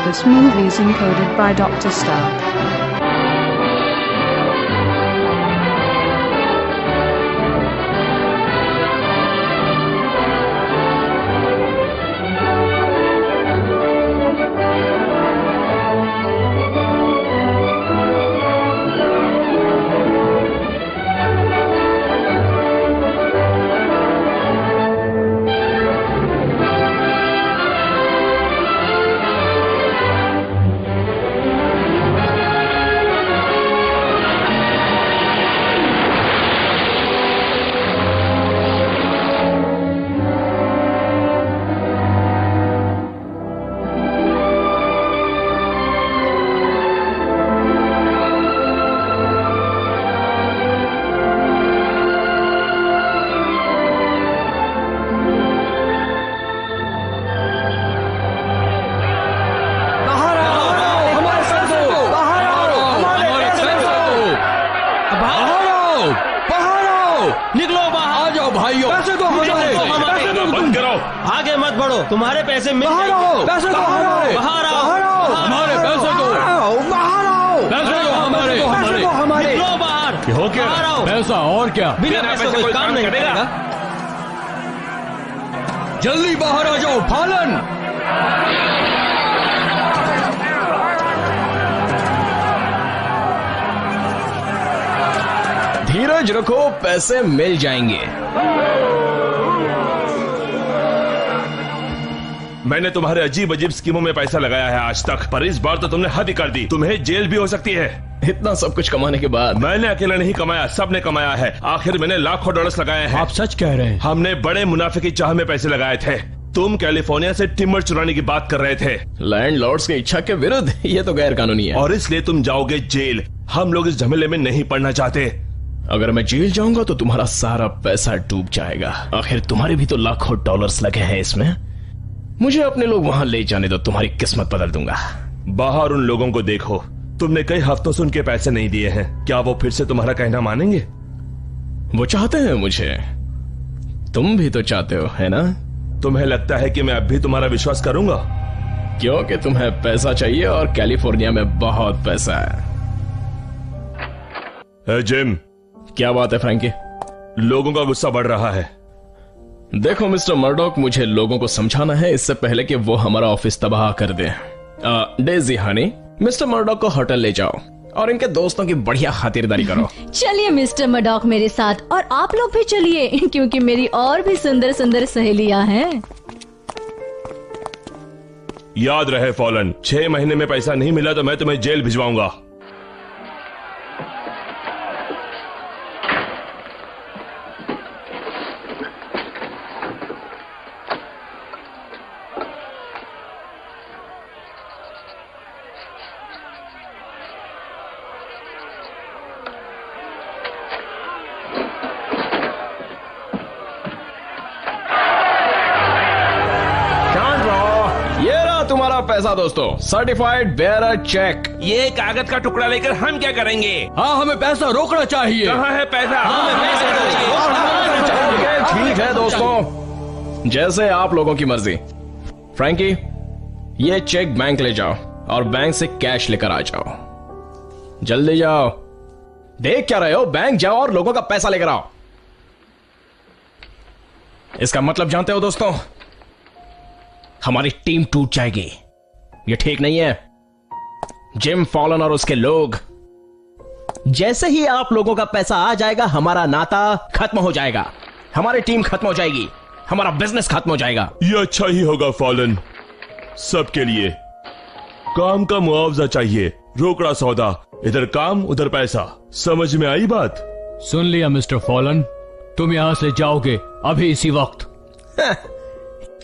This movie is encoded by Dr. Star. तुम्हारे पैसे मिल जाएंगे। पैसे दो हमारे, बाहर आओ, हमारे पैसे दो, बाहर आओ, पैसे दो हमारे, पैसे दो हमारे, निकलो बाहर। हो क्या पैसा और क्या? बिना पैसे कोई काम नहीं करेगा। जल्दी बाहर आ जाओ फॉलन। धीरज रखो, पैसे मिल जाएंगे। मैंने तुम्हारे अजीब अजीब स्कीमों में पैसा लगाया है आज तक, पर इस बार तो तुमने हद ही कर दी। तुम्हें जेल भी हो सकती है। इतना सब कुछ कमाने के बाद? मैंने अकेला नहीं कमाया, सबने कमाया है। आखिर मैंने लाखों डॉलर्स लगाए हैं। आप सच कह रहे हैं? हमने बड़े मुनाफे की चाह में पैसे लगाए थे। तुम कैलिफोर्निया से टिम्बर चुराने की बात कर रहे थे लैंडलॉर्ड्स की इच्छा के विरुद्ध। ये तो गैर कानूनी है और इसलिए तुम जाओगे जेल। हम लोग इस झमेले में नहीं पड़ना चाहते। अगर मैं जेल जाऊंगा तो तुम्हारा सारा पैसा डूब जाएगा। आखिर तुम्हारे भी तो लाखों डॉलर्स लगे हैं इसमें। मुझे अपने लोग वहां ले जाने दो, तुम्हारी किस्मत बदल दूंगा। बाहर उन लोगों को देखो, तुमने कई हफ्तों से उनके पैसे नहीं दिए हैं। क्या वो फिर से तुम्हारा कहना मानेंगे? वो चाहते हैं मुझे, तुम भी तो चाहते हो, है ना? तुम्हें लगता है कि मैं अब भी तुम्हारा विश्वास करूंगा? क्योंकि तुम्हें पैसा चाहिए और कैलिफोर्निया में बहुत पैसा है। जिम, क्या बात है फ्रैंकी? लोगों का गुस्सा बढ़ रहा है। देखो मिस्टर मर्डॉक, मुझे लोगों को समझाना है इससे पहले कि वो हमारा ऑफिस तबाह कर दे। डेजी हनी, मिस्टर मर्डॉक को होटल ले जाओ और इनके दोस्तों की बढ़िया खातिरदारी करो। चलिए मिस्टर मर्डॉक मेरे साथ, और आप लोग भी चलिए क्योंकि मेरी और भी सुंदर सुंदर सहेलियां हैं। याद रहे फॉलन, 6 महीने में पैसा नहीं मिला तो मैं तुम्हें जेल भिजवाऊंगा। तुम्हारा पैसा दोस्तों, सर्टिफाइड बेयरर चेक। ये कागज का टुकड़ा लेकर हम क्या करेंगे? हाँ, हमें पैसा रोकना चाहिए। कहाँ है पैसा? ठीक है दोस्तों, जैसे आप लोगों की मर्जी। फ्रैंकी, ये चेक बैंक ले जाओ और बैंक से कैश लेकर आ जाओ। जल्दी जाओ। देख क्या रहे हो? बैंक जाओ और लोगों का पैसा लेकर आओ। इसका मतलब जानते हो दोस्तों? हमारी टीम टूट जाएगी। ये ठीक नहीं है। जिम फॉलन और उसके लोग, जैसे ही आप लोगों का पैसा आ जाएगा हमारा नाता खत्म हो जाएगा, हमारी टीम खत्म हो जाएगी, हमारा बिजनेस खत्म हो जाएगा। ये अच्छा ही होगा फॉलन, सबके लिए। काम का मुआवजा चाहिए, रोकड़ा सौदा, इधर काम उधर पैसा। समझ में आई बात? सुन लिया मिस्टर फॉलन, तुम यहाँ से जाओगे अभी इसी वक्त।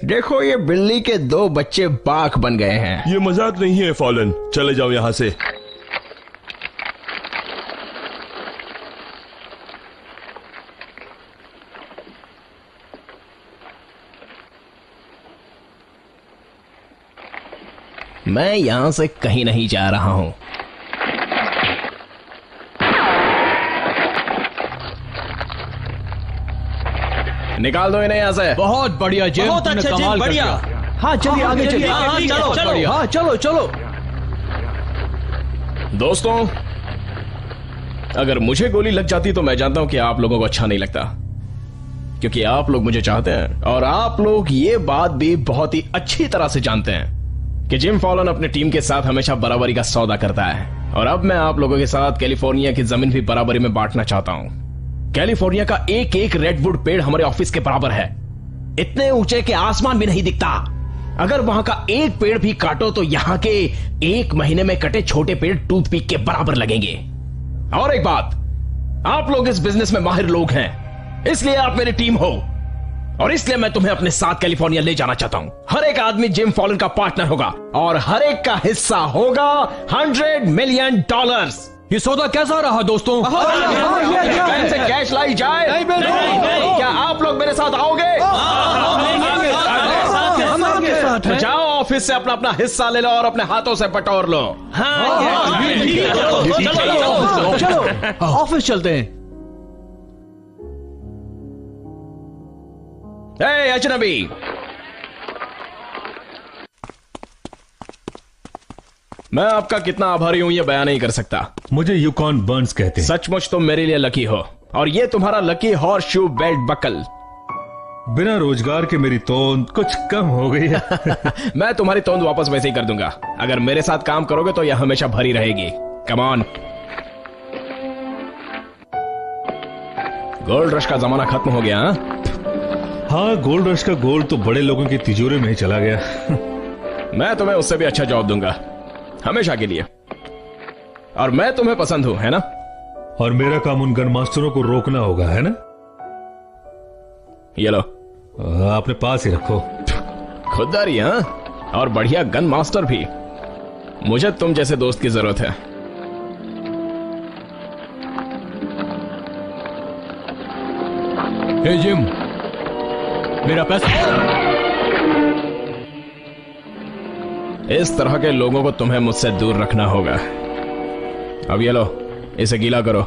देखो, ये बिल्ली के 2 बच्चे बाघ बन गए हैं। ये मजाक नहीं है फॉलन, चले जाओ यहां से। मैं यहां से कहीं नहीं जा रहा हूं। निकाल दो इन्हें यहाँ से। बहुत बढ़िया जेम, बहुत अच्छे जेम, बढ़िया। हाँ चलिए आगे चलिए। चलो हाँ चलो चलो। दोस्तों, अगर मुझे गोली लग जाती तो मैं जानता हूं कि आप लोगों को अच्छा नहीं लगता, क्योंकि आप लोग मुझे चाहते हैं और आप लोग ये बात भी बहुत ही अच्छी तरह से जानते हैं कि जिम फॉलन अपने टीम के साथ हमेशा बराबरी का सौदा करता है। और अब मैं आप लोगों के साथ कैलिफोर्निया की जमीन भी बराबरी में बांटना चाहता हूं। कैलिफोर्निया का एक एक रेडवुड पेड़ हमारे ऑफिस के बराबर है, इतने ऊंचे कि आसमान भी नहीं दिखता। अगर वहां का एक पेड़ भी काटो तो यहां के 1 महीने में कटे छोटे पेड़ टूथपिक के बराबर लगेंगे। और एक बात, आप लोग इस बिजनेस में माहिर लोग हैं, इसलिए आप मेरी टीम हो और इसलिए मैं तुम्हें अपने साथ कैलिफोर्निया ले जाना चाहता हूं। हर एक आदमी जिम फॉलन का पार्टनर होगा और हर एक का हिस्सा होगा $100 मिलियन। ये सौदा कैसा रहा दोस्तों? बैंक से कैश लाई जाए? क्या आप लोग मेरे साथ आओगे? तो जाओ ऑफिस से अपना अपना हिस्सा ले लो और अपने हाथों से बटोर लो। चलो ऑफिस चलते हैं। ए अजनबी, मैं आपका कितना आभारी हूं ये बयान नहीं कर सकता। मुझे यूकॉन बर्न्स कहते हैं। सचमुच तुम मेरे लिए लकी हो और ये तुम्हारा lucky horseshoe belt buckle. बिना रोजगार के मेरी तोंद कुछ कम हो गई है। मैं तुम्हारी तोंद वापस वैसे ही कर दूंगा। अगर मेरे साथ काम करोगे तो यह हमेशा भरी रहेगी। Come on. गोल्ड रश का जमाना खत्म हो गया। हाँ, गोल्ड रश का गोल्ड तो बड़े लोगों की तिजोरी में ही चला गया। मैं तुम्हें उससे भी अच्छा जॉब दूंगा, हमेशा के लिए। और मैं तुम्हें पसंद हूं, है ना? और मेरा काम उन गन मास्टरों को रोकना होगा, है ना? ये लो, अपने पास ही रखो। खुददारी, हाँ? और बढ़िया गन मास्टर भी। मुझे तुम जैसे दोस्त की जरूरत है। हे जिम, मेरा पैसा। इस तरह के लोगों को तुम्हें मुझसे दूर रखना होगा। अब ये लो, इसे गीला करो।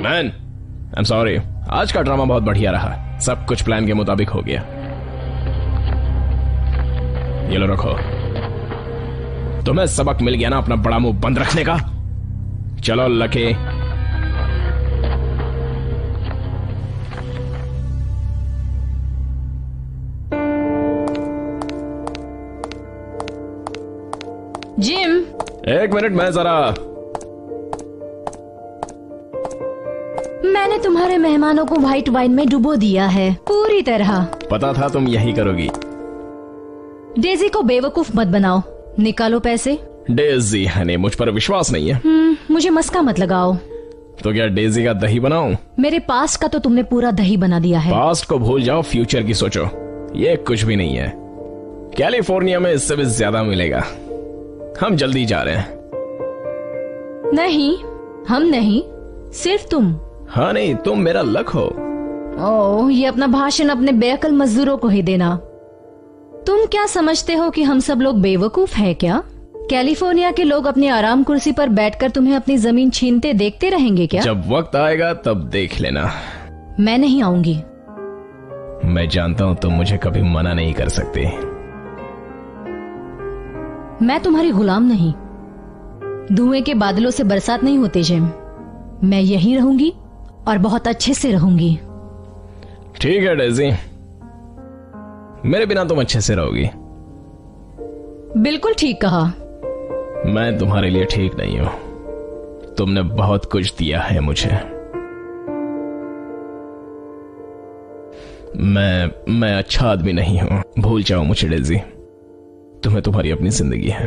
Man, I am sorry. आज का ड्रामा बहुत बढ़िया रहा, सब कुछ प्लान के मुताबिक हो गया। ये लो रखो। तुम्हें सबक मिल गया ना अपना बड़ा मुंह बंद रखने का। चलो लकी। जिम, एक मिनट, मैं जरा। मैंने तुम्हारे मेहमानों को व्हाइट वाइन में डुबो दिया है पूरी तरह। पता था तुम यही करोगी। डेजी को बेवकूफ मत बनाओ, निकालो पैसे। डेजी हनी, मुझ पर विश्वास नहीं है। मुझे मस्का मत लगाओ। तो क्या डेजी का दही बनाऊं? मेरे पास्ट का तो तुमने पूरा दही बना दिया है। पास्ट को भूल जाओ, फ्यूचर की सोचो। ये कुछ भी नहीं है। कैलिफोर्निया में इससे भी ज्यादा मिलेगा। हम जल्दी जा रहे हैं। नहीं, हम नहीं, सिर्फ तुम। हाँ नहीं, तुम मेरा लक हो। ओह, ये अपना भाषण अपने बेअकल मजदूरों को ही देना। तुम क्या समझते हो कि हम सब लोग बेवकूफ हैं क्या? कैलिफोर्निया के लोग अपनी आराम कुर्सी पर बैठकर तुम्हें अपनी जमीन छीनते देखते रहेंगे क्या? जब वक्त आएगा तब देख लेना। मैं नहीं आऊंगी। मैं जानता हूं तुम मुझे कभी मना नहीं कर सकती। मैं तुम्हारी गुलाम नहीं। धुएं के बादलों से बरसात नहीं होते जिम। मैं यहीं रहूंगी और बहुत अच्छे से रहूंगी। ठीक है डेजी, मेरे बिना तुम अच्छे से रहोगी। बिल्कुल ठीक कहा। मैं तुम्हारे लिए ठीक नहीं हूं। तुमने बहुत कुछ दिया है मुझे। मैं अच्छा आदमी नहीं हूं, भूल जाओ मुझे डेजी। तुम्हें तुम्हारी अपनी जिंदगी है।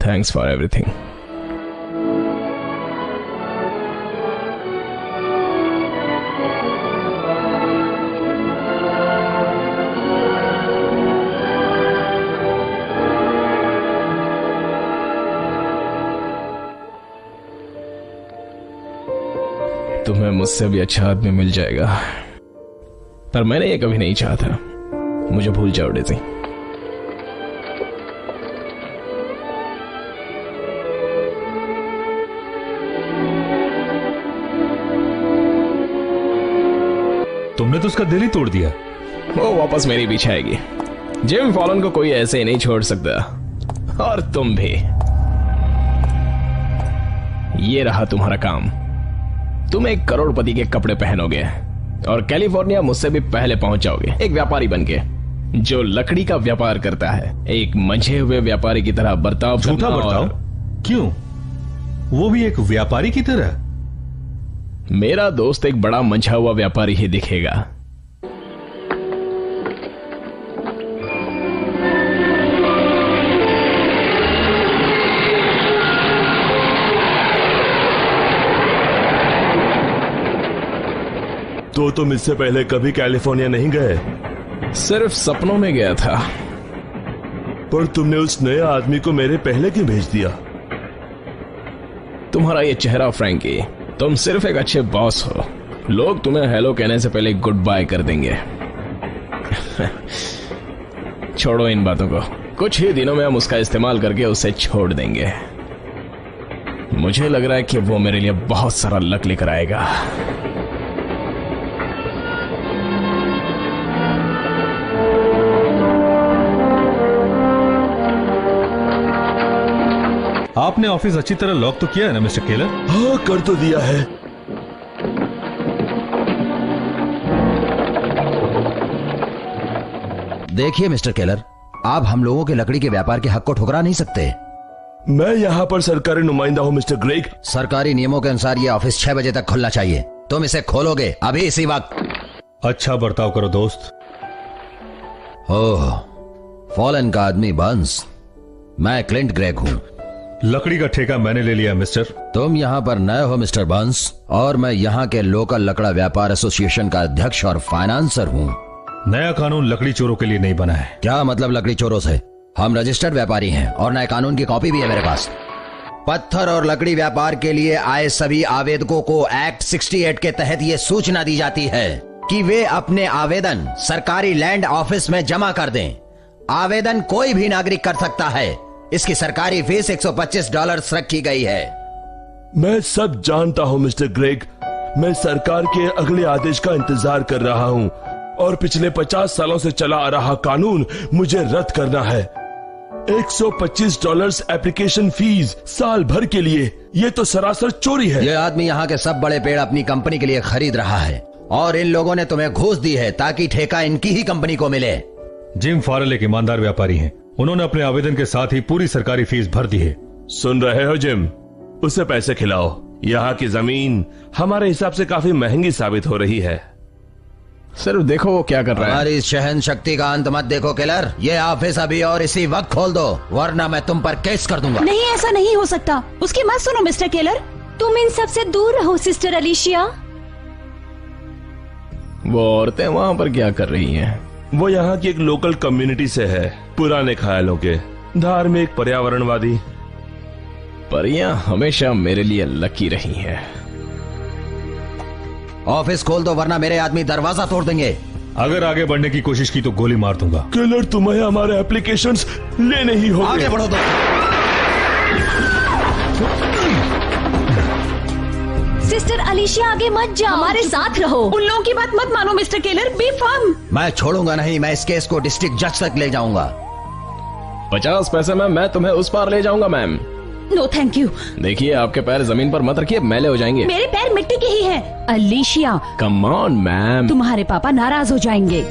Thanks for everything. तुम्हें मुझसे भी अच्छा आदमी मिल जाएगा, पर मैंने ये कभी नहीं चाहा था। मुझे भूल जाओ डेजी। तुमने तो उसका दिल ही तोड़ दिया। वो वापस मेरे पीछे आएगी। जिम फॉलन को कोई ऐसे ही नहीं छोड़ सकता, और तुम भी। ये रहा तुम्हारा काम। तुम एक करोड़पति के कपड़े पहनोगे और कैलिफोर्निया मुझसे भी पहले पहुंच जाओगे, एक व्यापारी बनके जो लकड़ी का व्यापार करता है। एक मंझे हुए व्यापारी की तरह बर्ताव। झूठा बर्ताव? क्यों? वो भी एक व्यापारी की तरह? मेरा दोस्त एक बड़ा मंझा हुआ व्यापारी ही दिखेगा। तो तुम इससे पहले कभी कैलिफोर्निया नहीं गए? सिर्फ सपनों में गया था। पर तुमने उस नए आदमी को मेरे पहले क्यों भेज दिया? तुम्हारा ये चेहरा फ्रैंकी, तुम सिर्फ एक अच्छे बॉस हो। लोग तुम्हें हेलो कहने से पहले गुड बाय कर देंगे। छोड़ो इन बातों को, कुछ ही दिनों में हम उसका इस्तेमाल करके उसे छोड़ देंगे। मुझे लग रहा है कि वो मेरे लिए बहुत सारा लक लेकर आएगा। आपने ऑफिस अच्छी तरह लॉक तो किया है ना मिस्टर केलर? हाँ, कर तो दिया है। देखिए मिस्टर केलर, आप हम लोगों के लकड़ी के व्यापार के हक को ठुकरा नहीं सकते। मैं यहाँ पर सरकारी नुमाइंदा हूँ मिस्टर ग्रेग। सरकारी नियमों के अनुसार ये ऑफिस 6 बजे तक खुलना चाहिए। तुम इसे खोलोगे अभी इसी वक्त। अच्छा बर्ताव करो दोस्त। ओह, फॉलन का आदमी बंस। मैं क्लिंट ग्रेग हूँ। लकड़ी का ठेका मैंने ले लिया मिस्टर। तुम यहाँ पर नए हो मिस्टर बंस, और मैं यहाँ के लोकल लकड़ा व्यापार एसोसिएशन का अध्यक्ष और फाइनेंसर हूँ। नया कानून लकड़ी चोरों के लिए नहीं बना है। क्या मतलब लकड़ी चोरों से? हम रजिस्टर्ड व्यापारी हैं और नए कानून की कॉपी भी है मेरे पास। पत्थर और लकड़ी व्यापार के लिए आए सभी आवेदकों को एक्ट 68 के तहत ये सूचना दी जाती है कि वे अपने आवेदन सरकारी लैंड ऑफिस में जमा कर दें। आवेदन कोई भी नागरिक कर सकता है। इसकी सरकारी फीस $125 रखी गई है। मैं सब जानता हूँ मिस्टर ग्रेग। मैं सरकार के अगले आदेश का इंतजार कर रहा हूँ और पिछले 50 सालों से चला आ रहा कानून मुझे रद्द करना है। $125 एप्लीकेशन फीस साल भर के लिए, ये तो सरासर चोरी है। ये आदमी यहाँ के सब बड़े पेड़ अपनी कंपनी के लिए खरीद रहा है और इन लोगों ने तुम्हें घूस दी है ताकि ठेका इनकी ही कंपनी को मिले। जिम फॉरेल एक ईमानदार व्यापारी हैं। उन्होंने अपने आवेदन के साथ ही पूरी सरकारी फीस भर दी है। सुन रहे हो जिम? उसे पैसे खिलाओ। यहाँ की जमीन हमारे हिसाब से काफी महंगी साबित हो रही है। सिर्फ देखो वो क्या कर रहा है। हमारी शहन शक्ति का अंत मत देखो केलर। ये ऑफिस अभी और इसी वक्त खोल दो, वरना मैं तुम पर केस कर दूंगा। नहीं, ऐसा नहीं हो सकता। उसकी मत सुनो मिस्टर केलर। तुम इन सब से दूर रहो सिस्टर अलीशिया। वो औरतें वहां पर क्या कर रही हैं? वो यहाँ की एक लोकल कम्युनिटी से है, पुराने ख्यालों के, धार्मिक, पर्यावरणवादी। परियां हमेशा मेरे लिए लकी रही हैं। ऑफिस खोल दो वरना मेरे आदमी दरवाजा तोड़ देंगे। अगर आगे बढ़ने की कोशिश की तो गोली मार दूंगा। केलर, तुम्हें हमारे एप्लीकेशंस लेने ही होंगे। आगे बढ़ो तो। सिस्टर अलीशिया आगे मत जाओ, हमारे साथ रहो। उन लोगों की बात मत मानो मिस्टर केलर। B firm. मैं छोड़ूंगा नहीं। मैं इस केस को डिस्ट्रिक्ट जज तक ले जाऊंगा। 50 पैसे में मैं तुम्हें उस पार ले जाऊंगा मैम। No thank you. देखिए, आपके पैर जमीन पर मत रखिए, मैले हो जाएंगे। मेरे पैर मिट्टी के ही हैं। अलीशिया, कम ऑन मैम। तुम्हारे पापा नाराज हो जाएंगे।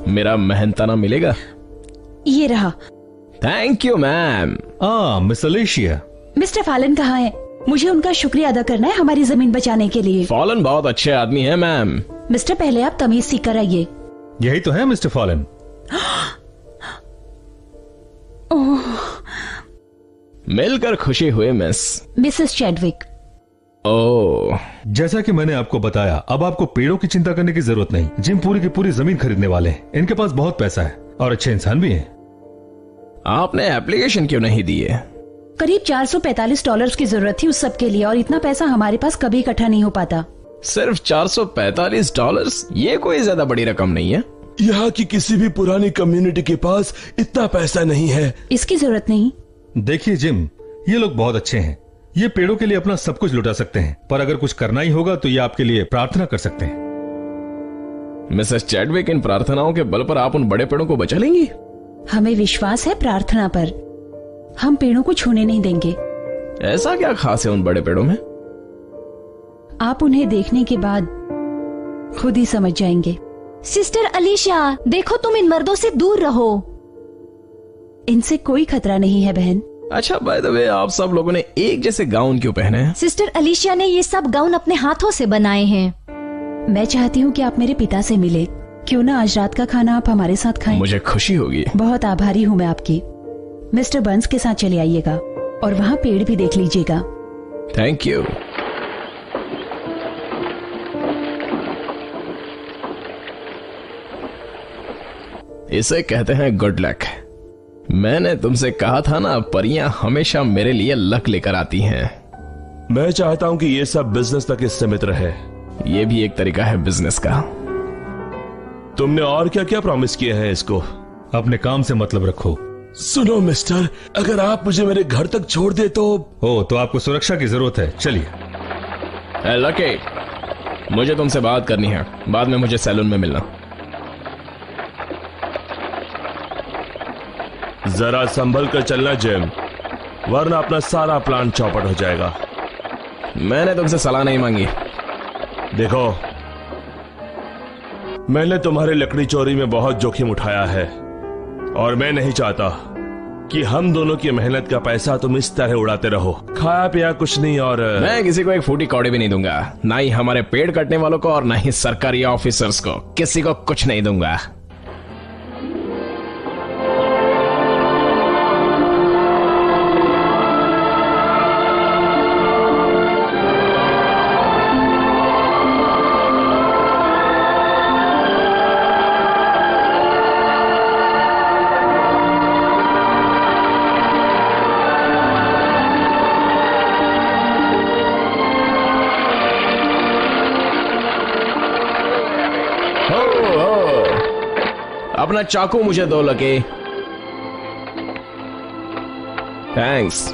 मेरा मेहनताना मिलेगा? ये रहा। Thank you ma'am. Miss Alicia. Mister Fallon कहाँ है? मुझे उनका शुक्रिया अदा करना है हमारी जमीन बचाने के लिए। फॉलन बहुत अच्छे आदमी हैं मैम। मिस्टर, पहले आप तमीज सीख कर आइए। यही तो है मिस्टर फॉलन। मिलकर खुशी हुई मिसेस चैडविक। ओह, जैसा कि मैंने आपको बताया, अब आपको पेड़ों की चिंता करने की जरूरत नहीं। जिम पूरी की पूरी जमीन खरीदने वाले हैं। इनके पास बहुत पैसा है और अच्छे इंसान भी हैं। आपने एप्लीकेशन क्यों नहीं दी है? करीब $445 की जरूरत थी उस सब के लिए, और इतना पैसा हमारे पास कभी इकट्ठा नहीं हो पाता। सिर्फ $445? ये कोई ज्यादा बड़ी रकम नहीं है। यहाँ की किसी भी पुरानी कम्युनिटी के पास इतना पैसा नहीं है। इसकी जरूरत नहीं। देखिए जिम, ये लोग बहुत अच्छे हैं, ये पेड़ों के लिए अपना सब कुछ लुटा सकते हैं, पर अगर कुछ करना ही होगा तो ये आपके लिए प्रार्थना कर सकते हैं। मिसेस चैडविक, इन प्रार्थनाओं के बल पर आप उन बड़े पेड़ों को बचा लेंगी? हमें विश्वास है प्रार्थना पर। हम पेड़ों को छूने नहीं देंगे। ऐसा क्या खास है उन बड़े पेड़ों में? आप उन्हें देखने के बाद खुद ही समझ जाएंगे। सिस्टर अलीशा, देखो तुम इन मर्दों से दूर रहो। इनसे कोई खतरा नहीं है बहन। अच्छा, बाय द वे, आप सब लोगों ने एक जैसे गाउन क्यों पहने हैं? सिस्टर अलीशा ने ये सब गाउन अपने हाथों से बनाए हैं। मैं चाहती हूँ कि आप मेरे पिता से मिले। क्यों ना आज रात का खाना आप हमारे साथ खाएं? मुझे खुशी होगी। बहुत आभारी हूँ मैं आपकी। मिस्टर बंस के साथ चले आइएगा और वहाँ पेड़ भी देख लीजिएगा। Thank you. इसे कहते हैं गुड लक। मैंने तुमसे कहा था ना, परियां हमेशा मेरे लिए लक लेकर आती हैं। मैं चाहता हूं कि ये सब बिजनेस तक ही सीमित रहे। ये भी एक तरीका है बिजनेस का। तुमने और क्या क्या प्रॉमिस किए हैं इसको? अपने काम से मतलब रखो। सुनो मिस्टर, अगर आप मुझे मेरे घर तक छोड़ दे तो। तो आपको सुरक्षा की जरूरत है। चलिए। लकी, मुझे तुमसे बात करनी है। बाद में मुझे सैलून में मिलना। जरा संभल कर चलना जिम, वरना अपना सारा प्लान चौपट हो जाएगा। मैंने तुमसे सलाह नहीं मांगी। देखो, मैंने तुम्हारी लकड़ी चोरी में बहुत जोखिम उठाया है और मैं नहीं चाहता कि हम दोनों की मेहनत का पैसा तुम इस तरह उड़ाते रहो। खाया पिया कुछ नहीं। और मैं किसी को एक फूटी कौड़ी भी नहीं दूंगा, ना ही हमारे पेड़ कटने वालों को और ना ही सरकारी ऑफिसर्स को। किसी को कुछ नहीं दूंगा। अपना चाकू मुझे दो लकी। थैंक्स।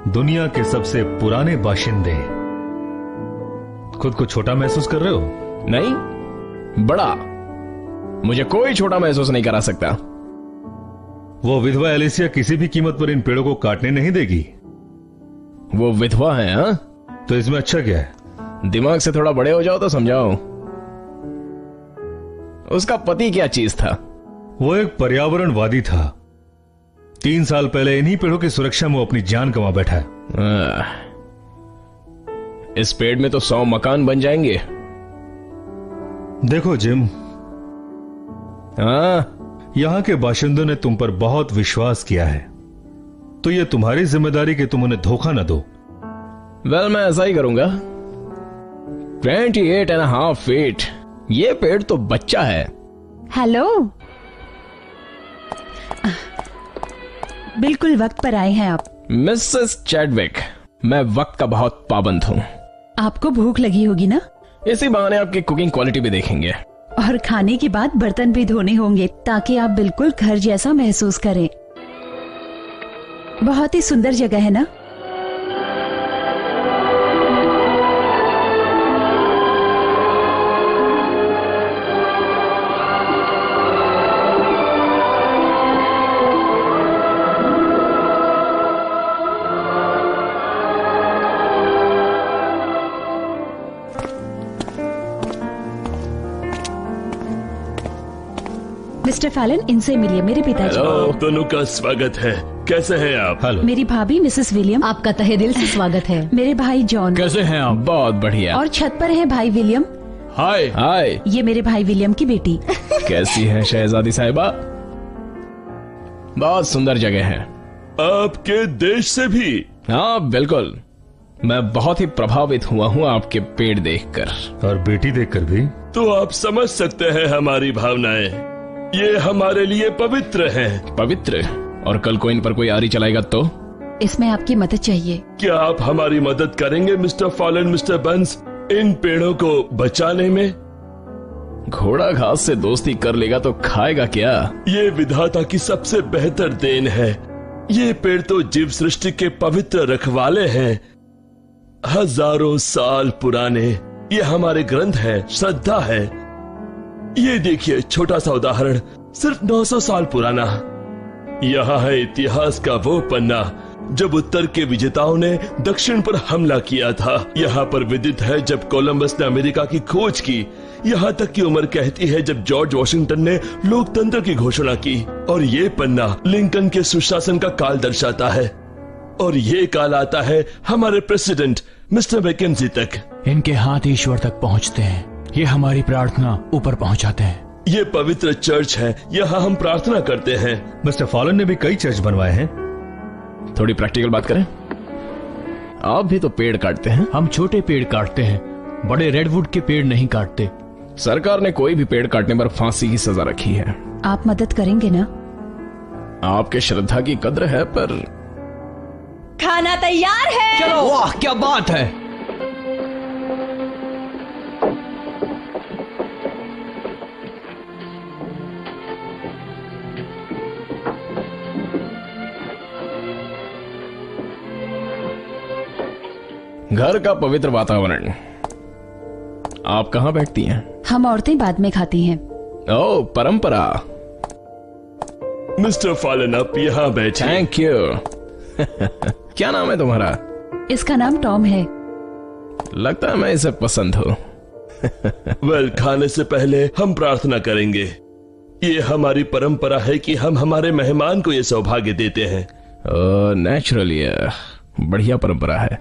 दुनिया के सबसे पुराने बाशिंदे। खुद को छोटा महसूस कर रहे हो? नहीं, बड़ा। मुझे कोई छोटा महसूस नहीं करा सकता। वो विधवा एलिसिया किसी भी कीमत पर इन पेड़ों को काटने नहीं देगी। वो विधवा है? हाँ, तो इसमें अच्छा क्या है? दिमाग से थोड़ा बड़े हो जाओ तो समझाओ। उसका पति क्या चीज था? वो एक पर्यावरणवादी था। 3 साल पहले इन्हीं पेड़ों की सुरक्षा में अपनी जान गंवा बैठा है। इस पेड़ में तो 100 मकान बन जाएंगे। देखो जिम, हाँ, यहां के बाशिंदों ने तुम पर बहुत विश्वास किया है, तो यह तुम्हारी जिम्मेदारी कि तुम उन्हें धोखा न दो। वेल, मैं ऐसा ही करूंगा। 28.5 फीट। ये पेड़ तो बच्चा है। हेलो। बिल्कुल वक्त पर आए हैं आप। मिसेस चैडविक, मैं वक्त का बहुत पाबंद हूँ। आपको भूख लगी होगी ना? इसी बहाने आपकी कुकिंग क्वालिटी भी देखेंगे। और खाने के बाद बर्तन भी धोने होंगे ताकि आप बिल्कुल घर जैसा महसूस करें। बहुत ही सुंदर जगह है ना? मिस्टर फैलन, इनसे मिलिए, मेरे पिताजी। आप दोनों का स्वागत है। कैसे हैं आप? हेलो। मेरी भाभी मिसेस विलियम। आपका तहे दिल से स्वागत है। मेरे भाई जॉन। कैसे हैं आप? बहुत बढ़िया। और छत पर है भाई विलियम। हाय। हाय। ये मेरे भाई विलियम की बेटी। कैसी है शहजादी साहिबा? बहुत सुंदर जगह है। आपके देश से भी? हाँ बिल्कुल। मैं बहुत ही प्रभावित हुआ हूँ आपके पेड़ देखकर। और बेटी देखकर भी। तो आप समझ सकते हैं हमारी भावनाएं। ये हमारे लिए पवित्र हैं। पवित्र? और कल को इन पर कोई आरी चलाएगा तो? इसमें आपकी मदद चाहिए। क्या आप हमारी मदद करेंगे मिस्टर फॉलन, मिस्टर बंस? इन पेड़ों को बचाने में। घोड़ा घास से दोस्ती कर लेगा तो खाएगा क्या? ये विधाता की सबसे बेहतर देन है। ये पेड़ तो जीव सृष्टि के पवित्र रखवाले हैं, हजारों साल पुराने। ये हमारे ग्रंथ है, श्रद्धा है। ये देखिए छोटा सा उदाहरण, सिर्फ 900 साल पुराना। यहाँ है इतिहास का वो पन्ना जब उत्तर के विजेताओं ने दक्षिण पर हमला किया था। यहाँ पर विदित है जब कोलंबस ने अमेरिका की खोज की। यहाँ तक की उम्र कहती है जब जॉर्ज वॉशिंगटन ने लोकतंत्र की घोषणा की। और ये पन्ना लिंकन के सुशासन का काल दर्शाता है। और ये काल आता है हमारे प्रेसिडेंट मिस्टर मैकेंजी तक। इनके हाथ ईश्वर तक पहुँचते हैं, ये हमारी प्रार्थना ऊपर पहुँचाते हैं। ये पवित्र चर्च है, यहाँ हम प्रार्थना करते हैं। मिस्टर फॉलन ने भी कई चर्च बनवाए हैं। थोड़ी प्रैक्टिकल बात करें। आप भी तो पेड़ काटते हैं। हम छोटे पेड़ काटते हैं, बड़े रेडवुड के पेड़ नहीं काटते। सरकार ने कोई भी पेड़ काटने पर फांसी की सजा रखी है। आप मदद करेंगे ना? आपके श्रद्धा की कद्र है, पर खाना तैयार है। चलो, वाह क्या बात है। घर का पवित्र वातावरण। आप कहाँ बैठती हैं? हम औरतें बाद में खाती हैं। ओह, परंपरा। मिस्टर फॉलन आप यहाँ बैठे। Thank you. क्या नाम है तुम्हारा? इसका नाम टॉम है। लगता है मैं इसे पसंद हूँ। वेल, खाने से पहले हम प्रार्थना करेंगे। ये हमारी परंपरा है कि हम हमारे मेहमान को ये सौभाग्य देते हैं। नेचुरली बढ़िया परंपरा है।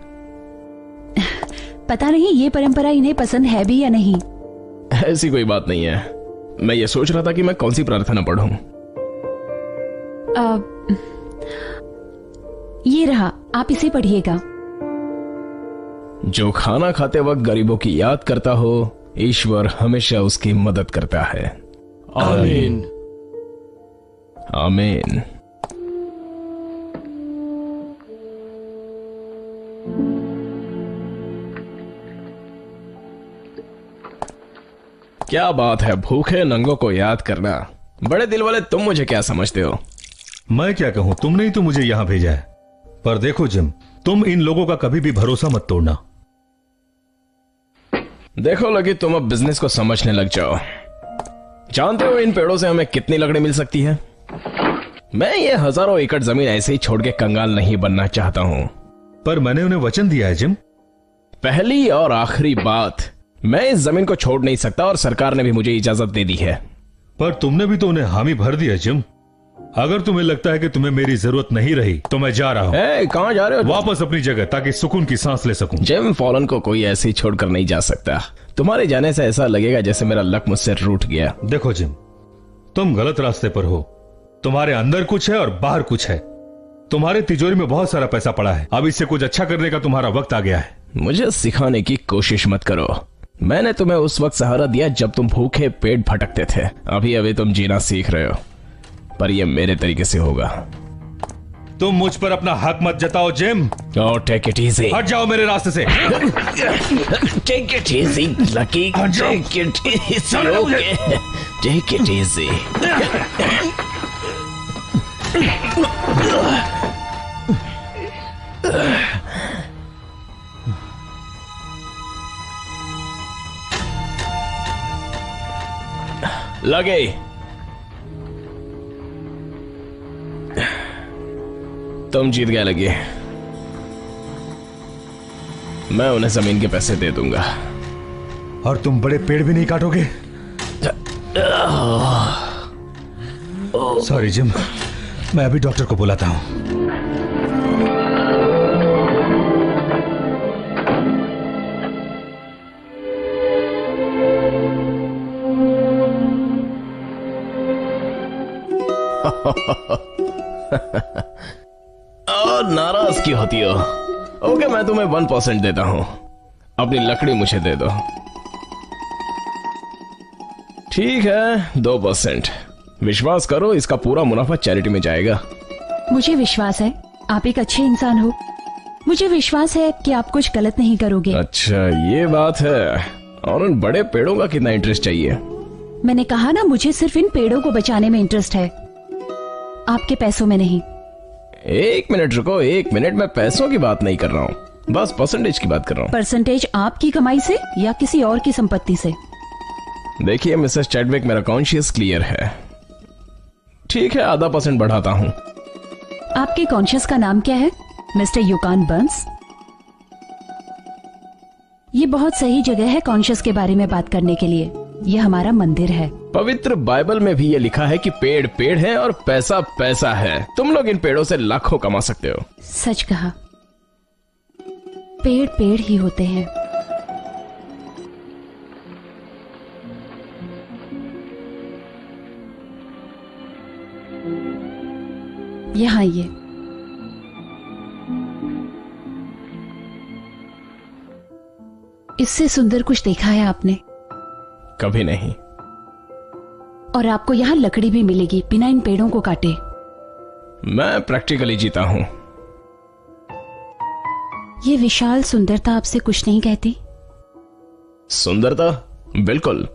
पता नहीं ये परंपरा इन्हें पसंद है भी या नहीं। ऐसी कोई बात नहीं है। मैं ये सोच रहा था कि मैं कौन सी प्रार्थना पढ़ूं। ये रहा, आप इसे पढ़िएगा। जो खाना खाते वक्त गरीबों की याद करता हो, ईश्वर हमेशा उसकी मदद करता है। आमीन। आमीन। क्या बात है, भूखे नंगों को याद करना। बड़े दिल वाले, तुम मुझे क्या समझते हो? मैं क्या कहूं, तुमने ही तो मुझे यहां भेजा है। पर देखो जिम, तुम इन लोगों का कभी भी भरोसा मत तोड़ना। देखो लगी, तुम अब बिजनेस को समझने लग जाओ। जानते हो इन पेड़ों से हमें कितनी लकड़ी मिल सकती है? मैं ये हजारों एकड़ जमीन ऐसे ही छोड़ के कंगाल नहीं बनना चाहता हूं। पर मैंने उन्हें वचन दिया है जिम। पहली और आखिरी बात, मैं इस जमीन को छोड़ नहीं सकता और सरकार ने भी मुझे इजाजत दे दी है। पर तुमने भी तो उन्हें हामी भर दिया जिम। अगर तुम्हें लगता है कि तुम्हें मेरी जरूरत नहीं रही तो मैं जा रहा हूँ। कहाँ जा रहे हो? वापस अपनी जगह, ताकि सुकून की सांस ले सकूं। जिम फॉलन को कोई ऐसे ही छोड़कर नहीं जा सकता। तुम्हारे जाने से ऐसा लगेगा जैसे मेरा लक मुझसे रूठ गया। देखो जिम, तुम गलत रास्ते पर हो। तुम्हारे अंदर कुछ है और बाहर कुछ है। तुम्हारे तिजोरी में बहुत सारा पैसा पड़ा है। अब इससे कुछ अच्छा करने का तुम्हारा वक्त आ गया है। मुझे सिखाने की कोशिश मत करो। मैंने तुम्हें उस वक्त सहारा दिया जब तुम भूखे पेट भटकते थे। अभी तुम जीना सीख रहे हो, पर यह मेरे तरीके से होगा। तुम मुझ पर अपना हक मत जताओ जिम। Take it easy. हट जाओ मेरे रास्ते से। Take it easy lucky. Take it easy. Okay, take it easy. लगे। तुम जीत गए लगे। मैं उन्हें जमीन के पैसे दे दूंगा। और तुम बड़े पेड़ भी नहीं काटोगे? सॉरी जिम, मैं अभी डॉक्टर को बुलाता हूं। नाराज क्यों होती हो? ओके, मैं तुम्हें 1% देता हूं। अपनी लकड़ी मुझे दे दो। ठीक है, 2%। विश्वास करो, इसका पूरा मुनाफा चैरिटी में जाएगा। मुझे विश्वास है, आप एक अच्छे इंसान हो। मुझे विश्वास है कि आप कुछ गलत नहीं करोगे। अच्छा ये बात है। और उन बड़े पेड़ों का कितना इंटरेस्ट चाहिए? मैंने कहा ना, मुझे सिर्फ इन पेड़ों को बचाने में इंटरेस्ट है, आपके पैसों में नहीं। एक मिनट रुको, एक मिनट। मैं पैसों की बात नहीं कर रहा हूँ, बस परसेंटेज की बात कर रहा हूँ। परसेंटेज आपकी कमाई से या किसी और की संपत्ति से? देखिए मिसेस चैडविक, मेरा कॉन्शियस क्लियर है। ठीक है, आधा % बढ़ाता हूँ। आपके कॉन्शियस का नाम क्या है, मिस्टर युकान बर्न्स? ये बहुत सही जगह है कॉन्शियस के बारे में बात करने के लिए। ये हमारा मंदिर है। पवित्र बाइबल में भी ये लिखा है कि पेड़ पेड़ है और पैसा पैसा है। तुम लोग इन पेड़ों से लाखों कमा सकते हो। सच कहा, पेड़ पेड़ ही होते हैं। यहाँ ये इससे सुंदर कुछ देखा है आपने? कभी नहीं। और आपको यहाँ लकड़ी भी मिलेगी बिना इन पेड़ों को काटे। मैं प्रैक्टिकली जीता हूँ। ये विशाल सुंदरता आपसे कुछ नहीं कहती? सुंदरता? बिल्कुल।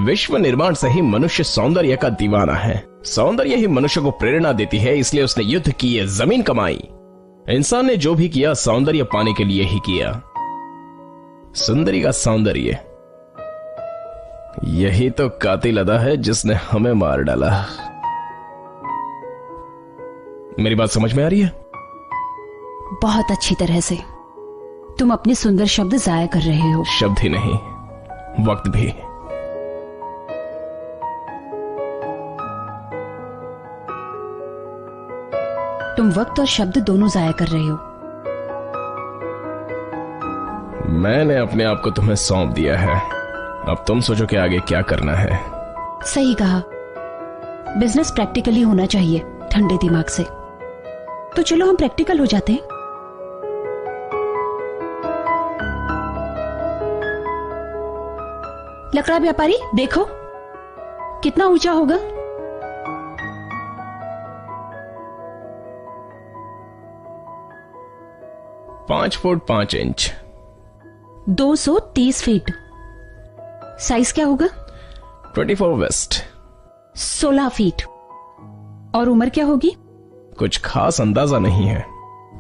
विश्व निर्माण से ही मनुष्य सौंदर्य का दीवाना है। सौंदर्य ही मनुष्य को प्रेरणा देती है, इसलिए उसने युद्ध किए, जमीन कमाई। इंसान ने जो भी किया सौंदर्य पाने के लिए ही किया। सुंदरी का सौंदर्य, यही तो कातिल अदा है जिसने हमें मार डाला। मेरी बात समझ में आ रही है? बहुत अच्छी तरह से। तुम अपने सुंदर शब्द जाया कर रहे हो। शब्द ही नहीं, वक्त भी। तुम वक्त और शब्द दोनों जाया कर रहे हो। मैंने अपने आप को तुम्हें सौंप दिया है, अब तुम सोचो कि आगे क्या करना है। सही कहा, बिजनेस प्रैक्टिकली होना चाहिए, ठंडे दिमाग से। तो चलो हम प्रैक्टिकल हो जाते हैं। लकड़ा व्यापारी, देखो कितना ऊंचा होगा। 5 फुट 5 इंच। 230 फीट। साइज क्या होगा? 24 वेस्ट। 16 फीट। और उम्र क्या होगी? कुछ खास अंदाजा नहीं है।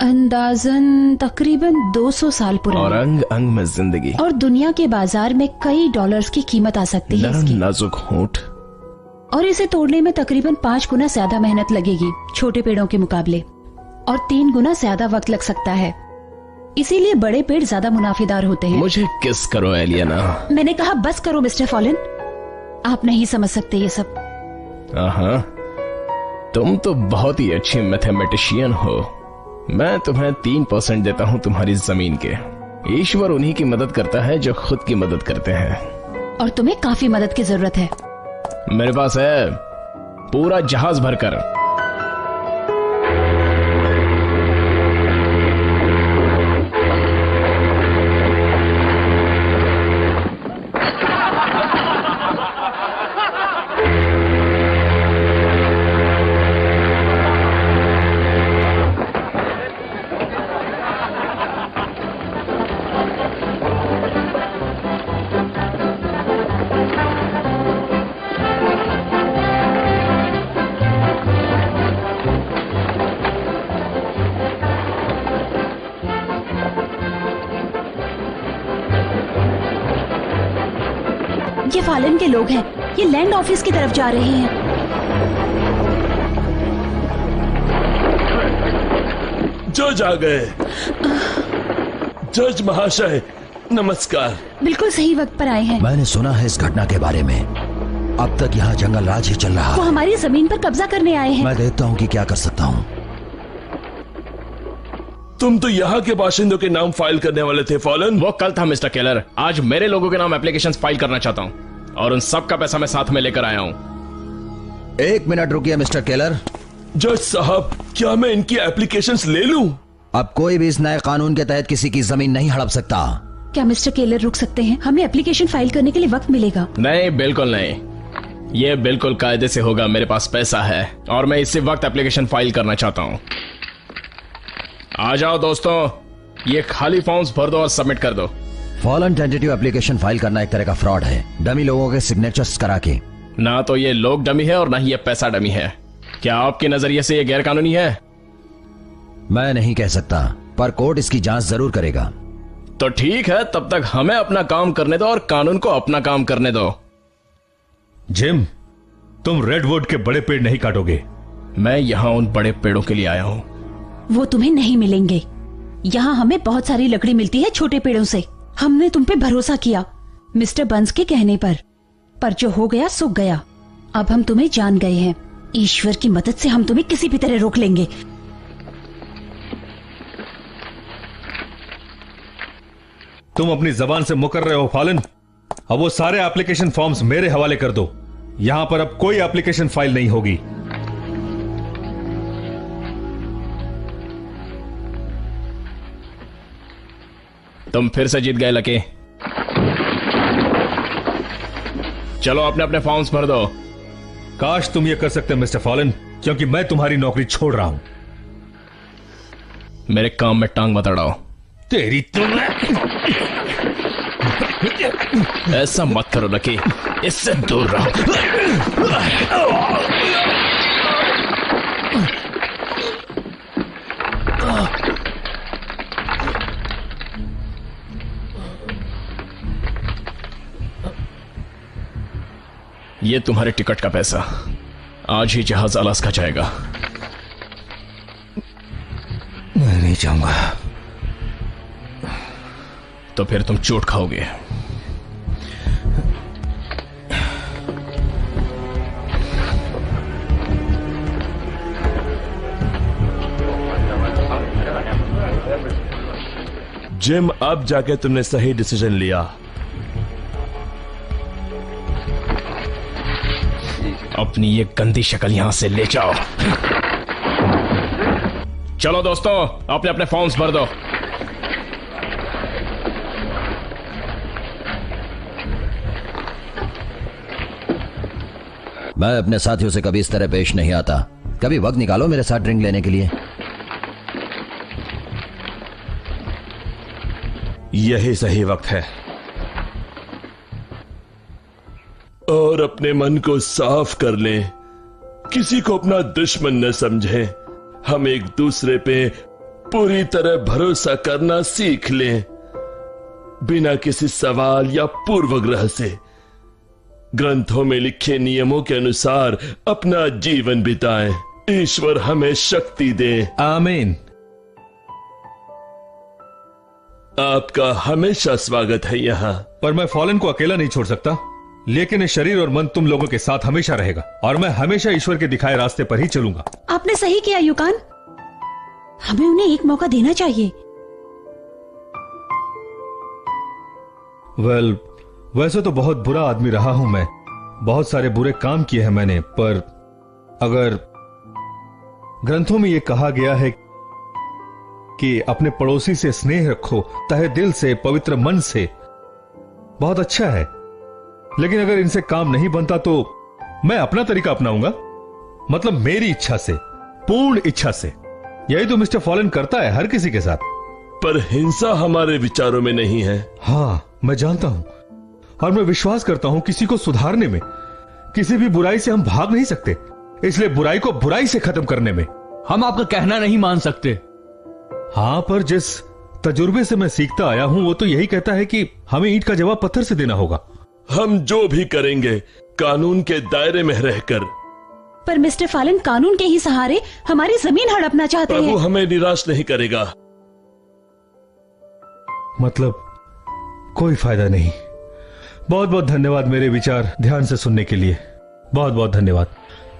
अंदाजन तकरीबन 200 साल पुरानी। और अंग अंग में जिंदगी। और दुनिया के बाजार में कई डॉलर्स की कीमत आ सकती है इसकी। नाजुक होंठ। और इसे तोड़ने में तकरीबन 5 गुना ज्यादा मेहनत लगेगी छोटे पेड़ों के मुकाबले, और 3 गुना ज्यादा वक्त लग सकता है। इसीलिए बड़े पेड़ ज्यादा मुनाफेदार होते हैं। मुझे किस करो एलियाना। मैंने कहा बस करो मिस्टर फॉलन, आप नहीं समझ सकते ये सब। हाँ, तुम तो बहुत ही अच्छी मैथमेटिशियन हो। मैं तुम्हें 3% देता हूँ तुम्हारी जमीन के। ईश्वर उन्हीं की मदद करता है जो खुद की मदद करते हैं। और तुम्हें काफी मदद की जरूरत है। मेरे पास है पूरा जहाज भरकर। ये फालन के लोग हैं, ये लैंड ऑफिस की तरफ जा रहे हैं। जज आ गए। जज महाशय नमस्कार। बिल्कुल सही वक्त पर आए हैं। मैंने सुना है इस घटना के बारे में। अब तक यहाँ जंगल राज ही चल रहा वो है। हमारी जमीन पर कब्जा करने आए हैं। मैं देखता हूँ कि क्या कर सकता हूँ। तुम तो यहाँ के बाशिंदों के नाम फाइल करने वाले थे फॉलन। वो कल था मिस्टर केलर, आज मेरे लोगों के नाम एप्लीकेशन फाइल करना चाहता हूँ, और उन सब का पैसा मैं साथ में लेकर आया हूँ। 1 मिनट रुकिए मिस्टर केलर। जज साहब, क्या मैं इनकी एप्लीकेशंस ले लूं? अब कोई भी इस नए कानून के तहत किसी की जमीन नहीं हड़प सकता। क्या मिस्टर केलर रुक सकते हैं? हमें एप्लीकेशन फाइल करने के लिए वक्त मिलेगा। नहीं, बिल्कुल नहीं। ये बिल्कुल कायदे से होगा। मेरे पास पैसा है और मैं इसी वक्त एप्लीकेशन फाइल करना चाहता हूँ। आ जाओ दोस्तों, ये खाली फॉर्म्स भर दो और सबमिट कर दो। फॉलन टेंटेटिव एप्लीकेशन फाइल करना एक तरह का फ्रॉड है, डमी लोगों के सिग्नेचर्स करा के। ना तो ये लोग डमी है और ना ही ये पैसा डमी है। क्या आपके नजरिए से ये गैर कानूनी है? मैं नहीं कह सकता, पर कोर्ट इसकी जांच जरूर करेगा। तो ठीक है, तब तक हमें अपना काम करने दो और कानून को अपना काम करने दो। जिम, तुम रेडवुड के बड़े पेड़ नहीं काटोगे। मैं यहाँ उन बड़े पेड़ों के लिए आया हूँ। वो तुम्हें नहीं मिलेंगे। यहाँ हमें बहुत सारी लकड़ी मिलती है छोटे पेड़ों से। हमने तुम पे भरोसा किया मिस्टर बंस के कहने पर जो हो गया सो गया। अब हम तुम्हें जान गए हैं। ईश्वर की मदद से हम तुम्हें किसी भी तरह रोक लेंगे। तुम अपनी जबान से मुकर रहे हो फॉलन। अब वो सारे एप्लीकेशन फॉर्म्स मेरे हवाले कर दो। यहां पर अब कोई एप्लीकेशन फाइल नहीं होगी। तुम फिर से जीत गए लकी। चलो अपने अपने फॉर्म्स भर दो। काश तुम ये कर सकते मिस्टर फॉलन, क्योंकि मैं तुम्हारी नौकरी छोड़ रहा हूं। मेरे काम में टांग मत अड़ाओ। तेरी तुम ऐसा मत करो लकी, इससे दूर रहो। ये तुम्हारे टिकट का पैसा। आज ही जहाज अलास्का जाएगा। मैं नहीं जाऊंगा। तो फिर तुम चोट खाओगे। जिम, अब जाके तुमने सही डिसीजन लिया। अपनी ये गंदी शक्ल यहां से ले जाओ। चलो दोस्तों, अपने अपने फॉर्म्स भर दो। मैं अपने साथियों से कभी इस तरह पेश नहीं आता। कभी वक्त निकालो मेरे साथ ड्रिंक लेने के लिए। यही सही वक्त है। और अपने मन को साफ कर लें। किसी को अपना दुश्मन न समझें। हम एक दूसरे पे पूरी तरह भरोसा करना सीख लें, बिना किसी सवाल या पूर्वग्रह से। ग्रंथों में लिखे नियमों के अनुसार अपना जीवन बिताएं। ईश्वर हमें शक्ति दे। आमीन। आपका हमेशा स्वागत है यहाँ। पर मैं फॉलन को अकेला नहीं छोड़ सकता, लेकिन ये शरीर और मन तुम लोगों के साथ हमेशा रहेगा, और मैं हमेशा ईश्वर के दिखाए रास्ते पर ही चलूंगा। आपने सही किया युकान। हमें उन्हें एक मौका देना चाहिए। वैसे तो बहुत बुरा आदमी रहा हूं मैं। बहुत सारे बुरे काम किए हैं मैंने, पर अगर ग्रंथों में यह कहा गया है कि अपने पड़ोसी से स्नेह रखो तहे दिल से, पवित्र मन से, बहुत अच्छा है। लेकिन अगर इनसे काम नहीं बनता तो मैं अपना तरीका अपनाऊंगा, मतलब मेरी इच्छा से, पूर्ण इच्छा से। यही तो मिस्टर फॉलन करता है हर किसी के साथ। पर हिंसा हमारे विचारों में नहीं है। हाँ, मैं जानता हूं, और मैं विश्वास करता हूं किसी को सुधारने में, किसी भी बुराई से हम भाग नहीं सकते। इसलिए बुराई को बुराई से खत्म करने में हम आपका कहना नहीं मान सकते। हाँ, पर जिस तजुर्बे से मैं सीखता आया हूं वो तो यही कहता है कि हमें ईंट का जवाब पत्थर से देना होगा। हम जो भी करेंगे कानून के दायरे में रहकर। पर मिस्टर फॉलन कानून के ही सहारे हमारी जमीन हड़पना चाहते हैं। प्रभु हमें निराश नहीं करेगा। मतलब कोई फायदा नहीं। बहुत बहुत धन्यवाद मेरे विचार ध्यान से सुनने के लिए। बहुत बहुत धन्यवाद।